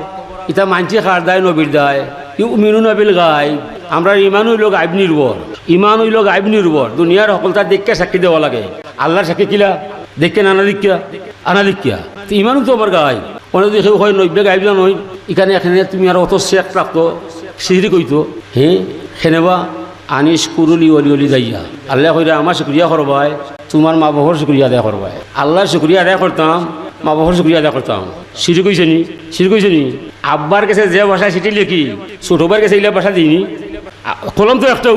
ইতা মানছি কার দায়, নবীর দায়। ইউমিনুনা বিল গায়ব, আমরা ইমান হইল গায়ব নির্ভর, ইমান হইল গায়ব নির্ভর। দুনিয়ার সকলটা দেখকে সাক্ষী দেওয়া লাগে, আল্লাহর সাক্ষী কিলা দেখকে নানা দিকিয়া আনা দিকিয়া, তো ইমানও তো আমার গায়। অনেক দিকে হয় নব্বে গাইব না নয়, এখানে এখানে তুমি আর অত শেখ রাখতো সিঁড়ি কইতো হ্যাঁ খেনেবা আনিস কুরুলি অলি অলি যাইয়া আল্লাহ কইরা আমার শুক্রিয়া করবাই, তোমার মা বাবার শুক্রিয়া আদায় করবাই। আল্লাহর শুক্রিয়া আদায় করতাম, মা বাবার শুক্রিয়া আদায় করতাম। সিঁড়ি কইছে নি, সিঁড়ি কইছে নি, আব্বার কাছে যে ভাষায় সিটি লিখি ছোটবার কাছে এইলা ভাষা দিইনি, কলম তো একটাও।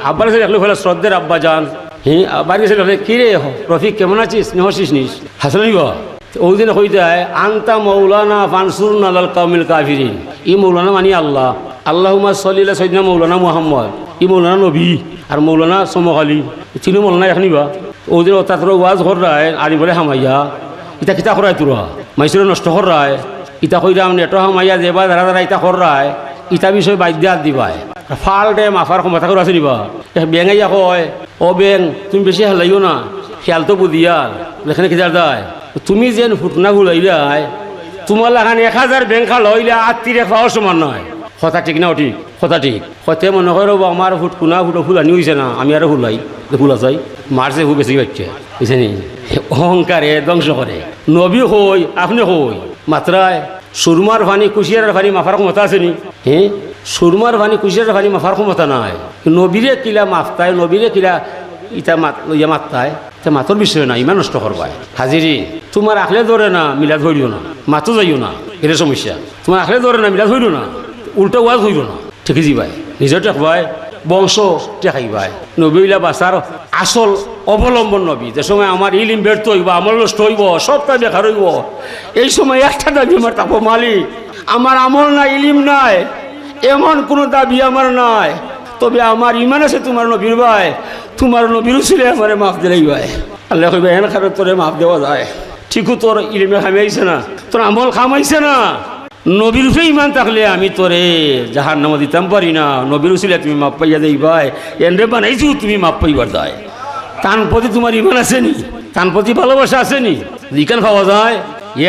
আব্বার কাছে দেখলে হলে শ্রদ্ধের আব্বা যান, হ্যাঁ আব্বার কাছে দেখলে কি রে রফিক কেমন আছিস, নেহসিস নিস হাসানিবা। ওই দিন হইতে আন্তা মৌলানা ফানসুরনা আলাল কাউমিল কাফিরিন, ই মৌলানা মানি আল্লাহ, আল্লাহুম্মা সাল্লি আলা সাইয়্যিদিনা মৌলানা মুহাম্মদ, ই মৌলানা নবী আর মৌলানা সমকালী চিনি মৌলানা এখনিবা। ওই দিন তার ওয়াজ কর রায় আনি বলে হামাইয়া ইতা কিতা করায় তোরা মাইসুরে নষ্ট কর রায়, ইতা কইরাম নেটো হামাইয়া যেবা যারা যারা ইতা কর রায় ইতা বিষয় বাদ্যা দিবায়। ফাল্টে মাফার ক্ষমতা করে আছে নিবা বেঙাইয়া কয় ও বেং তুমি বেশি হেলাইও না খেয়াল তো বুঝিয়াল এখানে কিজার দেয় তুমি যেন ফুটনা গুলাইলাই তোমার লাগান 1000 বেং খাল হইলে আত্মীয় খাওয়ার সমান নয় কথা ঠিক না ঠিক কথা ঠিক হতে মনে হয় রব আমার ফুটকুনা ফুটো ফুলানি হয়েছে না আমি আরো ফুলাই ফুলা চাই মারছে খুব বেশি হচ্ছে বুঝছে নি অহংকারে ধ্বংস করে নবী হই আপনি হই মাত্রায় সুরমার ভানি কুশিয়ার ভানি মাফার ক্ষমতা আছে নি হ্যাঁ সুরমার ভানি কুশিয়ার ভানি মাফার ক্ষমতা নাই নবীরে কিলা মাফতায় নবীরে কিলা ইটা ইয়া মাত্তায় তা মাতর বিষয় না ইমান নষ্ট করবায় হাজিরি তোমার আখলে ধরে না মিলাদ হইল না মাতো যাইও না এটা সমস্যা তোমার আখলে ধরে না মিলাদ হইল না উল্টা ওয়াজ হইল না ঠিকই যাবাই নিজের টেকবাই বংশ টেকাইবাই নবীলা বাসার আসল অবলম্বন নবী যে সময় আমার ইলিম ব্যর্থ হইব আমল নষ্ট হইব সবটা বেকার হইব এই সময় একটা দাবি আমার তাপ মালিক আমার আমল নাই ইলিম নাই এমন কোনো দাবি আমার নাই তবে আমার ইমান আছে তোমার নবীর ভাই তোমার নবীরও ছিল আমার মাফ দিলেই ভাই আল্লাহ কইবে এন খারাপ তোরে মাফ দেওয়া যায় ঠিকও তোর ইলিমে খামাইছে না তোর আমল খামাইছে না নবীর উপরে ইমান থাকলে আমি তোরে জাহার নাম দিতাম পারি না নবীর ছিল তুমি মাপ পাইয়া দেই ভাই এনরে বানাইছো তুমি মাপ পাইবার যায় তার প্রতি তোমার ইমান আসেনি তার প্রতি ভালোবাসা আসেনি জিকান খাওয়া যায়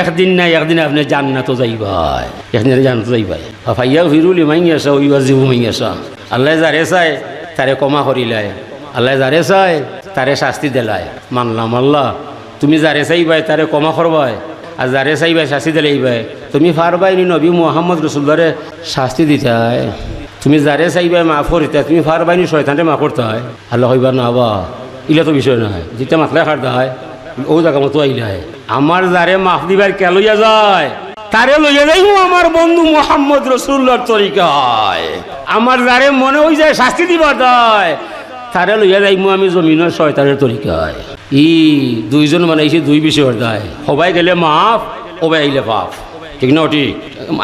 একদিন না একদিন আপনি জান্নাতও যাইবাই একদিন জান্নাতও যাইবাই ফাইয়া ফিরুল ইমাই আসা ওই জিবু মাই আসা আল্লাহ যারে চায় তারে কমা করিলায় আল্লাহ যারে চায় তারে শাস্তি দিলায় মানলাম আল্লাহ তুমি যারে চাইবাই তারে কমা করবাই আর যারে চাইবাই শাস্তি দিলাইবাই তুমি ফারবাইনি নবী মুহাম্মদ রসুল্লারে শাস্তি দিতাই তুমি যারে চাইবাই মাফ করিতে তুমি ফারবাইনি শয়তানরে মাফ করতে হয় আল্লাহ হইবার না বা ইলা তো বিষয় নয় যেটা মাতলায় খাটতে হয় ও জায়গা মতো আইলায় আমার যারে মাফ দিবার কে লইয়া যায় তারে লইয়া যাইব আমার বন্ধু মুহাম্মদ রসুল্লাহর তরিকায় আমার যারে মনে হই যায় শাস্তি দিবার দায় তারে লইয়া যাইব আমি জমিনের শয়তানের তরিকায় দুইজন মানে এসে দুই বিষয়ের দায় সবাই গেলে মাফ সবাই আইলে পাপ ঠিক না ঠিক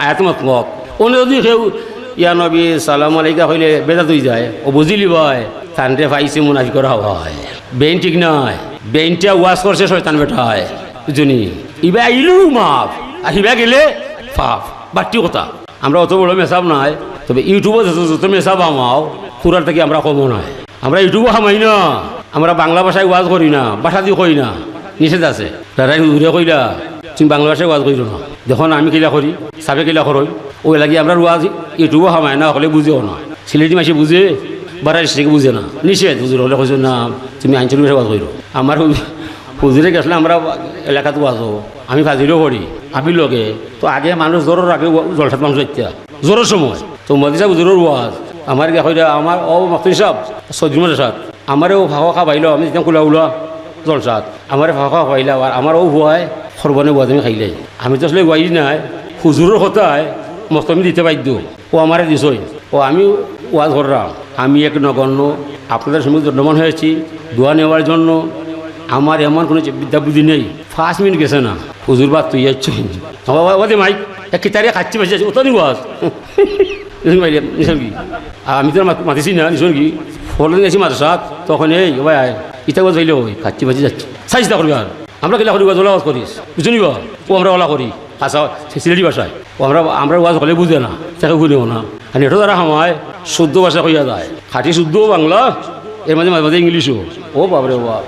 আয়াত মতলব অন্য যদি কেউ ইয়া নবী সালাম আলাইকা হইলে বেজাত হয়ে যায় ও বুঝিলি ভাই তানরে পাইছে মুনাফি করা হয় বেইন ঠিক নয় বেইনটা ওয়াশ করছে শয়তান বেটায় বুঝনি ইবা আইলু মাফ আর ইবা গেলে পাপ বাড়তি কথা আমরা অত বড় মেসাব নাই তবে ইউটিউবে যত মেসাব আমাও পুরার থেকে আমরা কমও নয় আমরা ইউটিউবে খামাই না আমরা বাংলা ভাষায় ওয়াজ করি না ভাষা দিয়ে কই না নিষেধ আছে দাদাই দূরে কইলা তুমি বাংলা ভাষায় ওয়াজ করিল না যখন আমি কিলা করি সাবে কিলা করই ওই লাগি আমরা ওয়াজ ইউটিউবে খামাই না হলে বুঝেও না সিলেটি মাসে বুঝে বারাই থেকে বুঝে না নিষেধ হুজুর হলে কইছো না তুমি আঞ্চলিক ভাষায় ওয়াজ করিল আমার হুজুরে গেছলে আমরা এলাকাতে ওয়াজ হবো আমি ফাজিলেও করি আমি লগে তো আগে মানুষ জ্বরের আগে জলসাত মানুষ ইত্যা জ্বরের সময় তো মদি সাহেব হুজুরের ওয়াজ আমার কইরা আমার ও মাস্তুর সাহেব সজ্জুমের সাথ আমারও ভাষা খাবাইল আমি যেতিয়া কোলা ওলোৱা জলসাত আমার ভাষা খাবাইলা আর আমার ও হুয়াই সর্বনে ওয়াজ আমি খাইলে আমি তো আসলে ওয়াই নাই হুজুরের কথায় মস্ত আমি দিতে বাধ্য ও আমারে দিছই ও আমি ওয়াজ করলাম আমি এক নগণ্য আপনাদের সঙ্গে দণ্ডমান হয়েছি দোয়া নেওয়ার জন্য আমার এমন কোনো বিদ্যা বুদ্ধি নেই 5 মিনিট গেছে না হুজুর বাদ তুই যাচ্ছ ওদের মাইক এক কিতারে খাচ্ছি বেঁচে আছে ওটা নি ওয়াজ নিশন কি আমি তো মাতিছি না নিশন কি ফলন গেছি মাদ্রাসাত তখন এই ভাই ইটা ওয়াজ হইলে ওই খাচ্ছি বেঁচে যাচ্ছে সাইজটা করবি আর আমরা গেলা করি ওয়াজ ওলা ওয়াজ করিস বুঝলি বা ও আমরা ওলা করি আচ্ছা সিলেটি ভাষায় ও আমরা ওয়াজ হলে বুঝে না তাকে বুঝেও না আর নেটো দ্বারা সময় শুদ্ধ ভাষা কইয়া যায় খাঁটি শুদ্ধ বাংলা এর মাঝে মাঝে মাঝে ইংলিশও ও বাবরে বাপ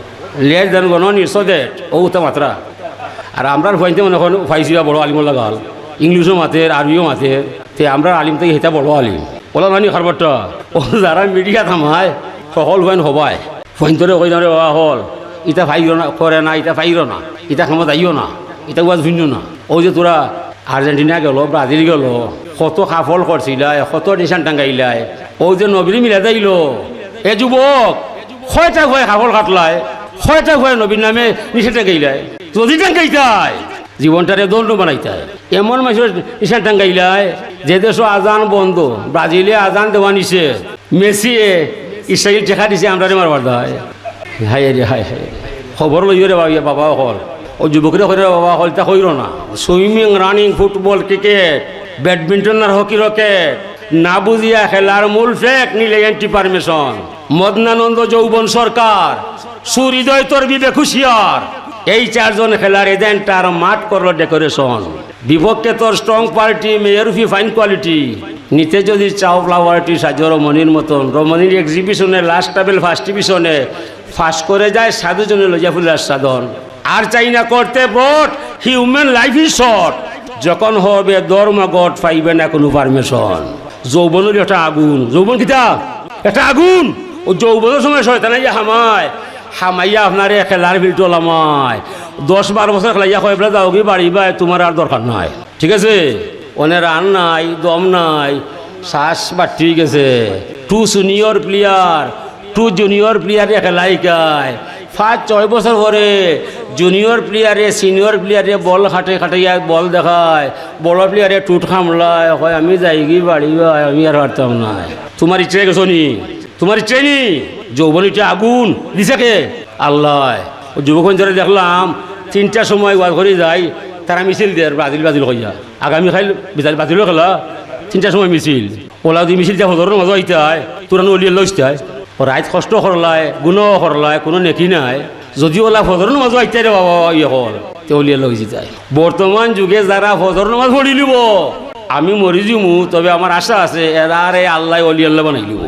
লেট দেন গণ নিশ্চয় দেট ও উঠা মাত্রা আর আমরা ফাইতে মনে করেন ফাইছিলা বড় আলিম লাগাল ইংলিশও মাতের আরবিও মাতের তে আমরা আলিম থেকে সেটা বড় আলিম ওলা মানি খারবারটা ও যারা মিডিয়া থামায় সকল ফাইন হবাই ফাইনতরে কই দাঁড়ে বাবা হল ইটা ফাইর না করে না ইটা ফাইর না ইটা খামত আইও না এটা ওয়াজ ভিন্ন না ও যে তোরা আর্জেন্টিনা গেল ব্রাজিল গেল কত সাফল করছিলাই কত নিশান টাঙ্গাইলাই ও যে নবীর মিলা যাইল এ যুবক কয়টা ভয় সাফল কাটলাই কয়টা ভয় নবীর নামে নিশান টাঙ্গাইলাই যদি টাঙ্গাইতাই জীবনটারে দণ্ড বানাইতাই এমন মানুষের নিশান টাঙ্গাইলাই যে দেশ আজান বন্ধ ব্রাজিলে আজান দেওয়া নিছে মেসিয়ে ইসরায়েল দেখা দিছে আমরা মারবার দায় হাই রে হাই হাই খবর লইও রে বাবা হল ও যুবকরা করে বাবা হল তা কইর না swimming running football cricket badminton আর হকি রকেট না বুঝিয়া খেলার মূল ফেক নিলে এন্টি পারমিশন মদনানন্দ যৌবন সরকার সুহৃদয় তোর বিবেক হুঁশিয়ার এই 4 জন খেলার এজেন্ট আর মাঠ করলো ডেকোরেশন বিপক্ষে তোর স্ট্রং পার্টি মেয়রফি ফাইন কোয়ালিটি নিতে যদি চাও ফ্লাওয়ারটি সাজো রমণীর মতন, রমণীর এক্সিবিশনে লাস্ট টেবিল ফার্স্ট ডিভিশনে ফার্স্ট করে যায় সাধুজনে লইয়া ফুলার সাধন। আর চাই না করতে বট, হিউম্যান লাইফ ইজ শর্ট। যখন হবে ধর্মঘট পাইবে না কোনো পারমিশন। যৌবনের একটা আগুন, যৌবন কিতা একটা আগুন। ও যৌবনের সময় শয়তানে হামাইয়া আপনার খেলার ভিড় লামায় 10-12 বছর খেলাইয়া কয় বলে যাও কি বাড়ি বাই, তোমার আর দরকার নাই। ঠিক আছে, ওনের রান নাই, দম নাই, শ্বাস বাড়তি গেছে। 2 সিনিয়র প্লেয়ার 2 জুনিয়র প্লেয়ারে খেলাইকায় 5-6 বছর পরে জুনিয়র প্লেয়ারে সিনিয়র প্লেয়ারে বল খাটাইয়া বল দেখায়, বড় প্লেয়ারে টুট খামলায়, হয় আমি যাই কি বাড়ি বাই, আমি আর পারতাম নাই। তোমার ইচ্ছে গেছো নি? তোমার ইচ্ছে নি? যৌবনীটা আগুন দিছে কে? আল্লাহ। ও যুবক যারা দেখলাম 3টার সময় ওয়াজ করে যায়, তারা মিছিল দেয় বাতিল হইয়া। আগামী খাইল বাতিল খেলা 3টার সময় মিছিল। ওলা যদি মিছিল যা হজর মজা হইতে হয়, তোরা নলিয়ে লইতে হয়। রাইত কষ্ট করলায়, গুণও করলায়, কোনো নেকি নাই। যদি ওলা ফজর নামাজ আইতে রে বাবা ইয়ে হল তেলিয়ে লই যায়। বর্তমান যুগে যারা ফজর নামাজ পড়ি লিব, আমি মরি যামু, তবে আমার আশা আছে এরা রে আল্লাহ অলি আল্লাহ বানাই লিব।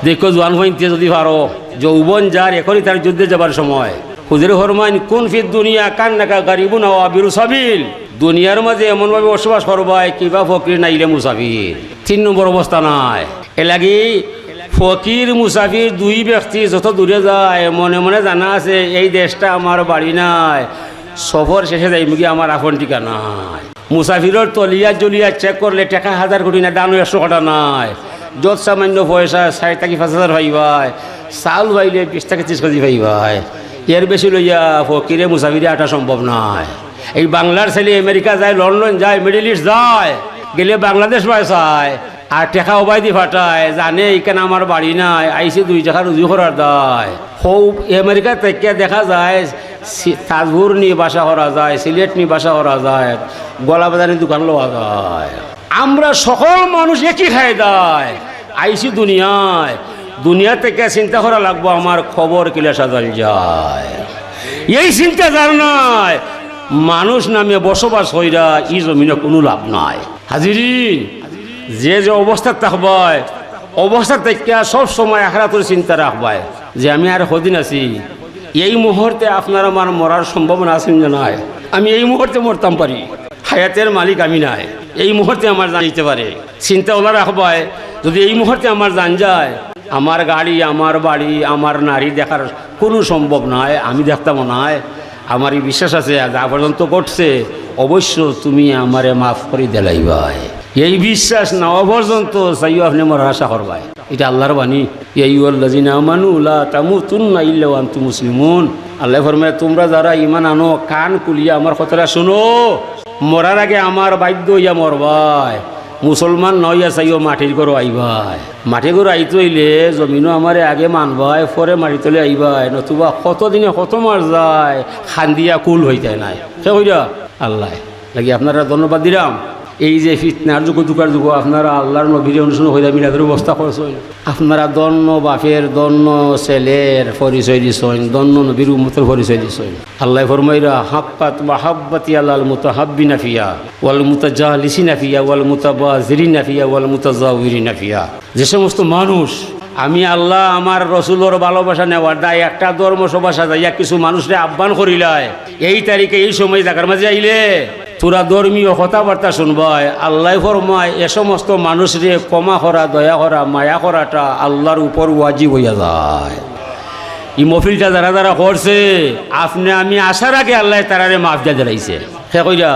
দেখো জোয়ান হইতে যদি পারো, যৌবন যার এখনই তার যুদ্ধে যাবার সময়। হুজুর ফরমান কোন ফিদ দুনিয়া কান নাকা গারিবুন ওয়া আবিরু সাবিল। দুনিয়ার মাঝে এমনভাবে বসবাস করবায় কিবা ফকির নাইলে মুসাফির। 3 নম্বর অবস্থা নাই। এ লাগি ফকির মুসাফির 2 ব্যক্তি যত দূরে যায় মনে মনে জানা আছে এই দেশটা আমার বাড়ি নাই, সফর শেষে যাই মুগি আমার আপন ঠিকা নাই। মুসাফিরের তলিয়া জলিয়া চেক করলে টাকা 1000 কোটি না, দানো 100 টাকা নাই। যত সামান্য পয়সা 4 থেকে 5,000 পাইবাই, চাউল পাইলে 20 থেকে 30 কেজি পাইবাই। এর বেশি লইয়া ফকিরে মুসাফিরে আটা সম্ভব নয়। এই বাংলার ছেলে আমেরিকা যায়, লন্ডন যায়, মিডল ইস্ট যায়, গেলে বাংলাদেশ পয়সায় আর টেকা উবাই দি ফাটায়, জানে এইখানে আমার বাড়ি নাই, আইসে 2 টাকা রুজি করার দায়। হৌ আমেরিকা থেকে দেখা যায় তাজপুর নিয়ে বাসা করা যায়, সিলেট নিয়ে বাসা করা যায়, গলাবাজারে দোকান লওয়া যায়। আমরা সকল মানুষ একই খাই দেয়। আইসি দুনিয়ায়, দুনিয়া থেকে চিন্তা করা লাগবো আমার খবর কিলা সাজাল যায়। এই চিন্তা যার নাই, মানুষ নামে বসবাস হইরা ই জমিনে কোনো লাভ নাই। হাজিরিন, যে যে অবস্থা থাকবায়, অবস্থা থেকে সব সময় আখিরাতের চিন্তা রাখবায় যে আমি আর কদিন আছি। এই মুহূর্তে আপনার আমার মরার সম্ভাবনা আছে না নাই? আমি এই মুহূর্তে মরতাম পারি, হায়াতের মালিক আমি নাই। এই মুহূর্তে আমার জান যেতে পারে। চিন্তা ওলা রাখবায় যদি এই মুহূর্তে আমার জান যায়, আমার গাড়ি, আমার বাড়ি, আমার নারী দেখার কোনো সম্ভব নয়, আমি দেখতাম নয়। আমার এই বিশ্বাস আছে যা পর্যন্ত ঘটছে অবশ্য তুমি আমারে মাফ করে দিলাইবাই। এই বিশ্বাস নেওয়া পর্যন্ত চাইও আপনি আমার আশা করবাই। এটা আল্লাহর বাণী। ইয়াইয়ুহাল্লাযীনা আমানু লা তামুতুন্না ইল্লা ওয়া আনতুম মুসলিমুন। আল্লাহ ফরমায় তোমরা যারা ঈমান আনো কান খুলিয়া আমার কথাটা শুনো। মরার আগে আমার বাধ্য হইয়া মরবাই। মুসলমান নইয়া চাইও মাটির ঘর আইবাই। মাটি ঘর আইতে হইলে জমিনও আমারে আগে মানবাই, পরে মাটি তলে আইবাই, নতুবা কতদিনে কত মার যায় খান্দিয়া কুল হইতে নাই। সে হইয়া আল্লাহ লাগি আপনারা ধন্যবাদ দিলাম। এই যে ফিতনার যুগ দুকার যুগ আপনারা আল্লাহর নবীর অনুসরণ হইয়া মিলাদের ব্যবস্থা করছেন। আপনারা দন্য বাপের দন্য ছেলের পরিচয় দিছেন, দন্য নবীর উম্মতের পরিচয় দিছেন। আল্লাহ ফরমাইরা হাক্কাত মাহাব্বাতি আলাল মুতাহাব্বিনা ফিয়া ওয়াল মুতাজালিসিনা ফিয়া ওয়াল মুতাবাজিরিনা ফিয়া ওয়াল মুতাজাউরিনা ফিয়া। যে সমস্ত মানুষ আমি আল্লাহ আমার রসুলের ভালোবাসা নেওয়ার দায় একটা ধর্ম সভা সাজাইয়া কিছু মানুষরে আহ্বান করিলায়, এই তারিখে এই সময় জায়গার মাঝে আইলে তোরা ধর্মীয় কথাবার্তা শুনবাই। আল্লাহ ফরমায় এ সমস্ত মানুষরে ক্ষমা করা, দয়া করা, মায়া করাটা আল্লাহর উপর ওয়াজিব হইয়া যায়। এই মফিলটা যারা যারা করছে আপনি আমি আসার আগে আল্লাহ তারারে মাফ দিয়া দিলাইছে। সে কইরা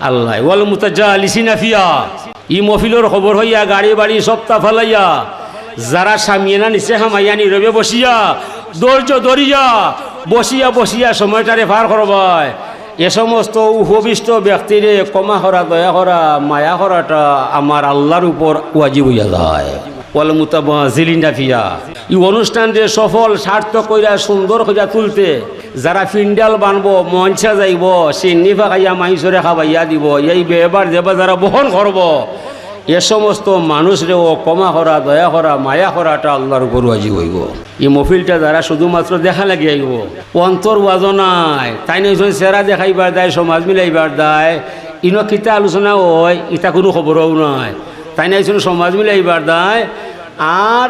আল্লাহ ওয়াল মুতাজালিসিনা ফিয়া। ই মফিলের খবর হইয়া গাড়ি বাড়ি সপ্তাহ ফেলাইয়া যারা সামিয়ানা নিচে হামাইয়া নীরবে বসিয়া ধৈর্য ধরিয়া বসিয়া বসিয়া সময়টারে পার করবায়। এ সমস্ত উপবিষ্ট ব্যক্তিরে ক্ষমা করা, দয়া করা, মায়া করাটা আমার আল্লাহর উপর ওয়াজিব হইয়া যায়। ওয়াল মুতাবাজিলিনা ফিয়া। এই অনুষ্ঠানকে সফল সার্থক কইরা সুন্দর কইরা তুলতে যারা ফিন্ডাল বানবো, মঞ্চে যাইব, চিন্নি ফাঁকাইয়া মাইসরে খাবাইয়া দিব, এই ব্যবহার দেবা যারা বহন করব, এ সমস্ত মানুষরেও ক্ষমা করা, দয়া করা, মায়া করাটা আল্লাহর উপর ওয়াজিব হইব। এই মফিলটা যারা শুধুমাত্র দেখা লাগি আইব, অন্তর ওয়াজ নাই, তাই নয় চেহারা দেখাইবার দায়, সমাজ মিলাইবার দায়, ইনো কিতা আলোচনা হয় ইটা কোনো খবরও নয়। তাই না আইসুন সমাজ মিলে এইবার দেয় আর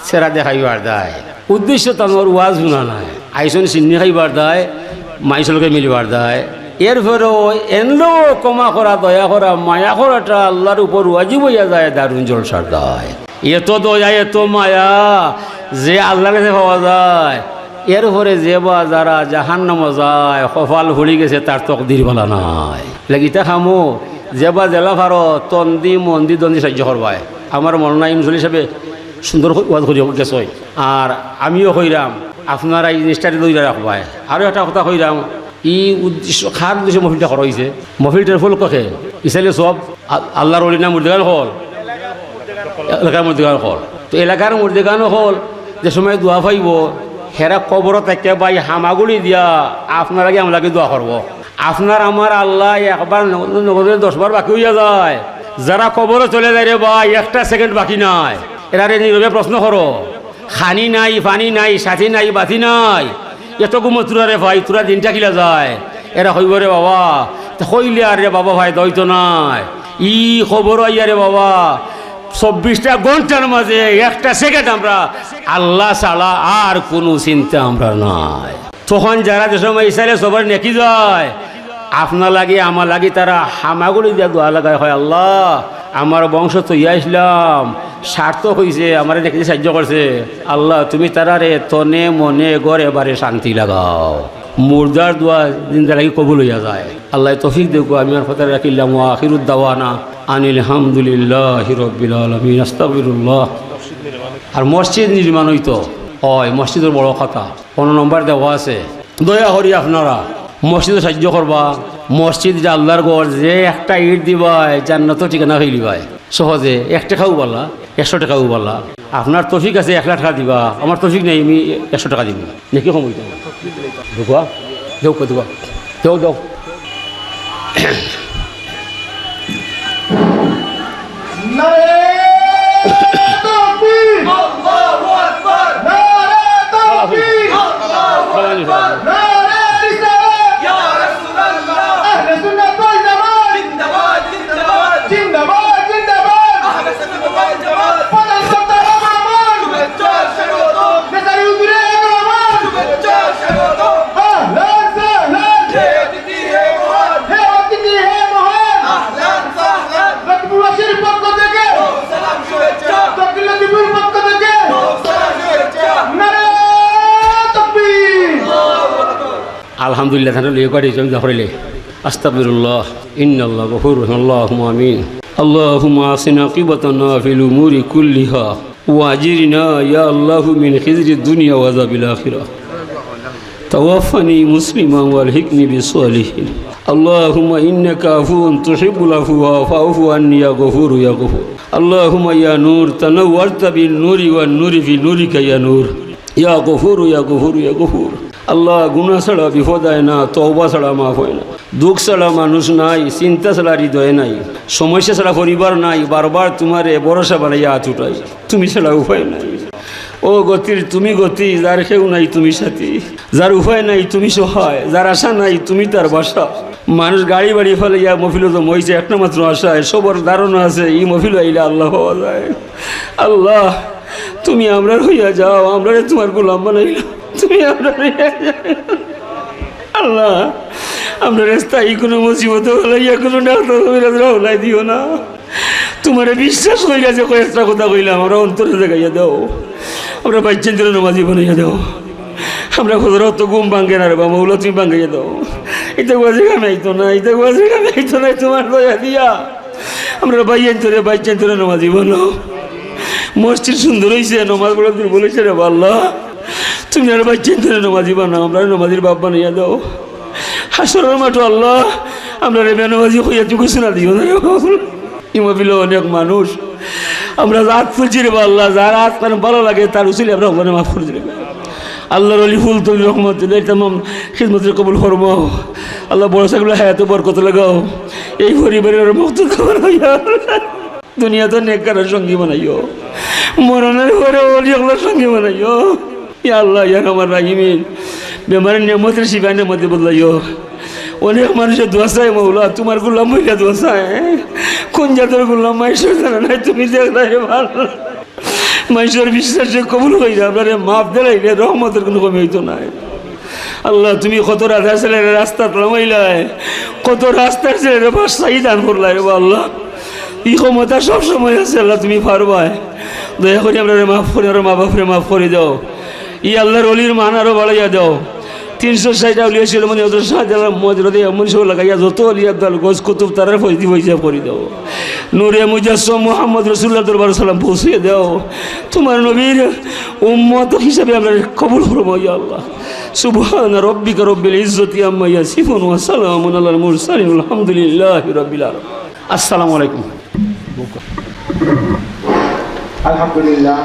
সেরা দেখাইবার দেয়। উদ্দেশ্য তোমার ওয়াজ শুনা নাই, আইসুন চিন্নি খাইবার দেয়, মাইসলকে মিলিবার দেয়। এরপরেও এনলো ক্ষমা করা, দয়া করা, মায়া করাটা আল্লাহর উপর ওয়াজিব হইয়া যায়, দারুণ জলসার দেয়। এত দয়া এত মায়া যে আল্লাহর কাছে পাওয়া যায়। এরপরে যে বা যারা জাহান্নাম যায়, কপাল ভুলি গেছে, তার তকদির বলা নাই। লাগিতা খামো যে বা জেলা ভারত তন্দি মন্দি দন্দি সাহায্য করবায়। আমার মরনা ইমসুল হিসাবে সুন্দর ওয়াজ করি গেছে। আর আমিও কইরাম আপনারা এই জিনিসটাকে দইরা রাখবায়। আরও একটা কথা কইরাম, ই উদ্দেশ্য খার উদ্দেশ্যে মহফিলটা করা হয়েছে। মহফিলটার ফল কখে ইসাইলে সব আল্লাহর অলিনা মুর্দেগান হল, এলাকার মুর্দেগান হল। তো এলাকার মুর্দেগানও হল যে সময় দোয়া পাইব, হেরা কবর থেকে বাই হামাগুড়ি দিয়া আপনার আগে আমলাকে দোয়া করব। আপনার আমার আল্লাহ একবার 10 বার বাকি হইয়া যায়। যারা কবরে চলে যায় রে ভাই, একটা সেকেন্ড বাকি নাই। এরা নীরবে প্রশ্ন করো, খানি নাই, পানি নাই, সাথী নাই, বাতি নাই, এত গুমতুরা রে ভাই, তোরা দিনটা কিলা যায়। এরা হইব রে বাবা, হইলে আর রে বাবা ভাই দইতো নাই। ই খবর আইয়া রে বাবা 24টা ঘন্টার মাঝে একটা সেকেন্ড আমরা আল্লাহ ছাড়া আর কোনো চিন্তা আমরা নাই। তখন যারা যে সময় ইসারে সবার নেকি যায়, আপনার লাগে আমার লাগে তারা হামাগুড়ি দিয়া দোয়া লাগায়, হয় আল্লাহ আমার বংশ তো ইয়া ইসলাম সার্থক হয়েছে, আমার দেখে সাহায্য করছে। আল্লাহ তুমি তারারে তনে মনে গড়ে বারে শান্তি লাগাও। মুর্দার দোয়া জিন্দা লাগি কবুল হইয়া যায়। আল্লাহ তৌফিক দেখো। আমি আর কথা রাখিলাম ওয়া আখিরুদ দাওয়ানা আনিল হামদুলিল্লাহি রাব্বিল আলামিন, আস্তাগফিরুল্লাহ। আর মসজিদ নির্মাণ হইতো হয়, মসজিদের বড় কথা 15 নম্বর দেওয়া আছে। দয়া করি আপনারা মসজিদে সাহায্য করবা। মসজিদ যে আল্লাহর ঘর, যে একটা ইট দিবাই জান্নাত ঠিকানা হয়ে দিবাই সহজে। 1 টাকাও বলা, 100 টাকাও বলা। আপনার তৌফিক আছে 1 লাখ টাকা দিবা, আমার তৌফিক নেই, আমি 100 টাকা দিব নাকি কম হইতো। ঢুকা দেও দেওয়া দেও দেও আলহামদুলিল্লাহ। ধান লিয়ে কাটি জমি জাফরিলে আস্তাগফিরুল্লাহ ইন্নাল্লাহ গফুর রহিম। আল্লাহুম্মা আমিন। আল্লাহুম্মা আসিনা আকিবাতানা ফিল উমুরি কুল্লিহা ওয়া আজিরনা ইয়া আল্লাহু মিন খিজরিদ দুনিয়া ওয়া আযাবিল আখিরাহ। তাওয়াফানি মুসলিমান ওয়ালহিকনি বিসসালিহিন। আল্লাহুম্মা ইন্নাকা আফুউন তুহিব্বুল আফওয়া ফাআফু আন্নি ইয়া গফুর ইয়া গফুর। আল্লাহুম্মা ইয়া নূর তানাওয়ারতা বিন নূরি ওয়ান নূরি ফি নূরিকা ইয়া নূর ইয়া গফুর ইয়া গফুর ইয়া গফুর। আল্লাহ গুনাহ ছাড়া বিপদ হয় না, তওবা ছাড়া মাফ হয় না, দুঃখ ছাড়া মানুষ নাই, চিন্তা ছাড়া হৃদয় নাই, সমস্যা ছাড়া পরিবার নাই। বারবার তোমারে ভরসা বানাইয়া হাত উঠাই, তুমি ছাড়া উপায় নাই। ও গতির তুমি গতি, যার কেউ নাই তুমি সাথী, যার উপায় নাই তুমি সহায়, যার আশা নাই তুমি তার বাসা। মানুষ গাড়ি বাড়ি ফেলে ইয়া মফিল তো মইছে একটা মাত্র আশায়, সবার ধারণা আছে এই মফিল আইলে আল্লাহ পাওয়া যায়। আল্লাহ তুমি আমরার হইয়া যাও, আমরা তোমার গোলাম বানাইলা, তুমি আমরা আল্লাহ আমরা স্থায়ী কোনো মুসিবত হলাইয়া কোনো হলাই দিও না। তোমার বিশ্বাস হয়ে গেছে কয়েকটা কথা কইলাম, আমরা অন্তরে দেখাইয়া দাও, আমরা বাচ্চান দিলে নমাজি বানাইয়া দাও, আমরা খোঁজরা তো ঘুম ভাঙ্গে না রে বা মৌলা তুমি ভাঙ্গাইয়া দাও। এটা বাজে কামে আইতো না, এটা বাজে কামে আইতো না, তোমার দয়া দিয়া আমরা বাইয়ান তোরে বাচ্চান তোরে নমাজি বানাও। মসজিদ সুন্দর হয়েছে, নমাজ বলে বলেছে রে আল্লাহ তুমি আর বাচ্চান তোরে নমাজি বানাও, আমরা নমাজির বাপ বানাইয়া দাও। হাসরের মাঠে আল্লাহ আমরা রে বেনমাজি হইয়া চুকে শোনা দিও না। ইমাবিল অনেক মানুষ আমরা রাত ফুলছি রে আল্লাহ, যার রাত কারণ ভালো লাগে তার উচিলে আমরা ওখানে মাফ করে দিলে। আল্লাহর অলি ফুল তৈরি রহমত তাম খিদমতের কবুল ফরমো। আল্লাহ বড়সাগুলো হায়াতে বরকত লাগাও, এই পরিবারের মুক্ত খবর হইয়া দুনিয়া তো নেককারের সঙ্গী বানাইও, মরণের পরে অলি আল্লাহর সঙ্গী বানাইও। ইয়া আল্লাহ ইয়া আমার রাহিমিন, বেমারের নিয়মতের শিবানের মধ্যে বদলাইও। অনেক মানুষের দোয়া চায় মৌলা, তোমার গোলাম হইয়া দোয়া চায়। কোন জাতের গোলাম মাইশর জানা নাই, তুমি দেখলাই ভালো মাইশর বিশ্বাসে কবুল হইয়া আপনার মাপ দিলাইলে রহমতের কোনো কমে হইতো নাই। আল্লাহ তুমি কত রাধা ছেলের রাস্তা মহিলায়, কত রাস্তার ছেলের বাসাই দান করলাই রে আল্লাহ। ই ক্ষমতা সবসময় আছে আল্লাহ, তুমি পারবাই। দয়া করে আপনার মাফ করে, আরো মা বাপরে মাফ করে দাও। ই আল্লাহর অলির মান আরো বাড়াইয়া দাও। 360 আউলিয়া ছিল মানে ওদের শাহজালাল মজরদে এমন সব লাগাইয়া যত অলি আব্দাল গোজ কুতুব তারা ফৈদি পয়সা করে দাও। নূরে মুজাসসম মোহাম্মদ রাসূলুল্লাহ দরবার সালাম পৌঁছিয়ে দাও। তোমার নবীর উম্মত হিসাবে আমরা কবুল করবো ইয়া আল্লাহ। সুবহান রাব্বিকা রব্বিল ইজ্জতি আম্মা ইয়াসিফুন ওয়া সালামুন আলাল মুরসালিন আলহামদুলিল্লাহি রাব্বিল আলামিন। আসসালামু আলাইকুম। আলহামদুলিল্লাহ।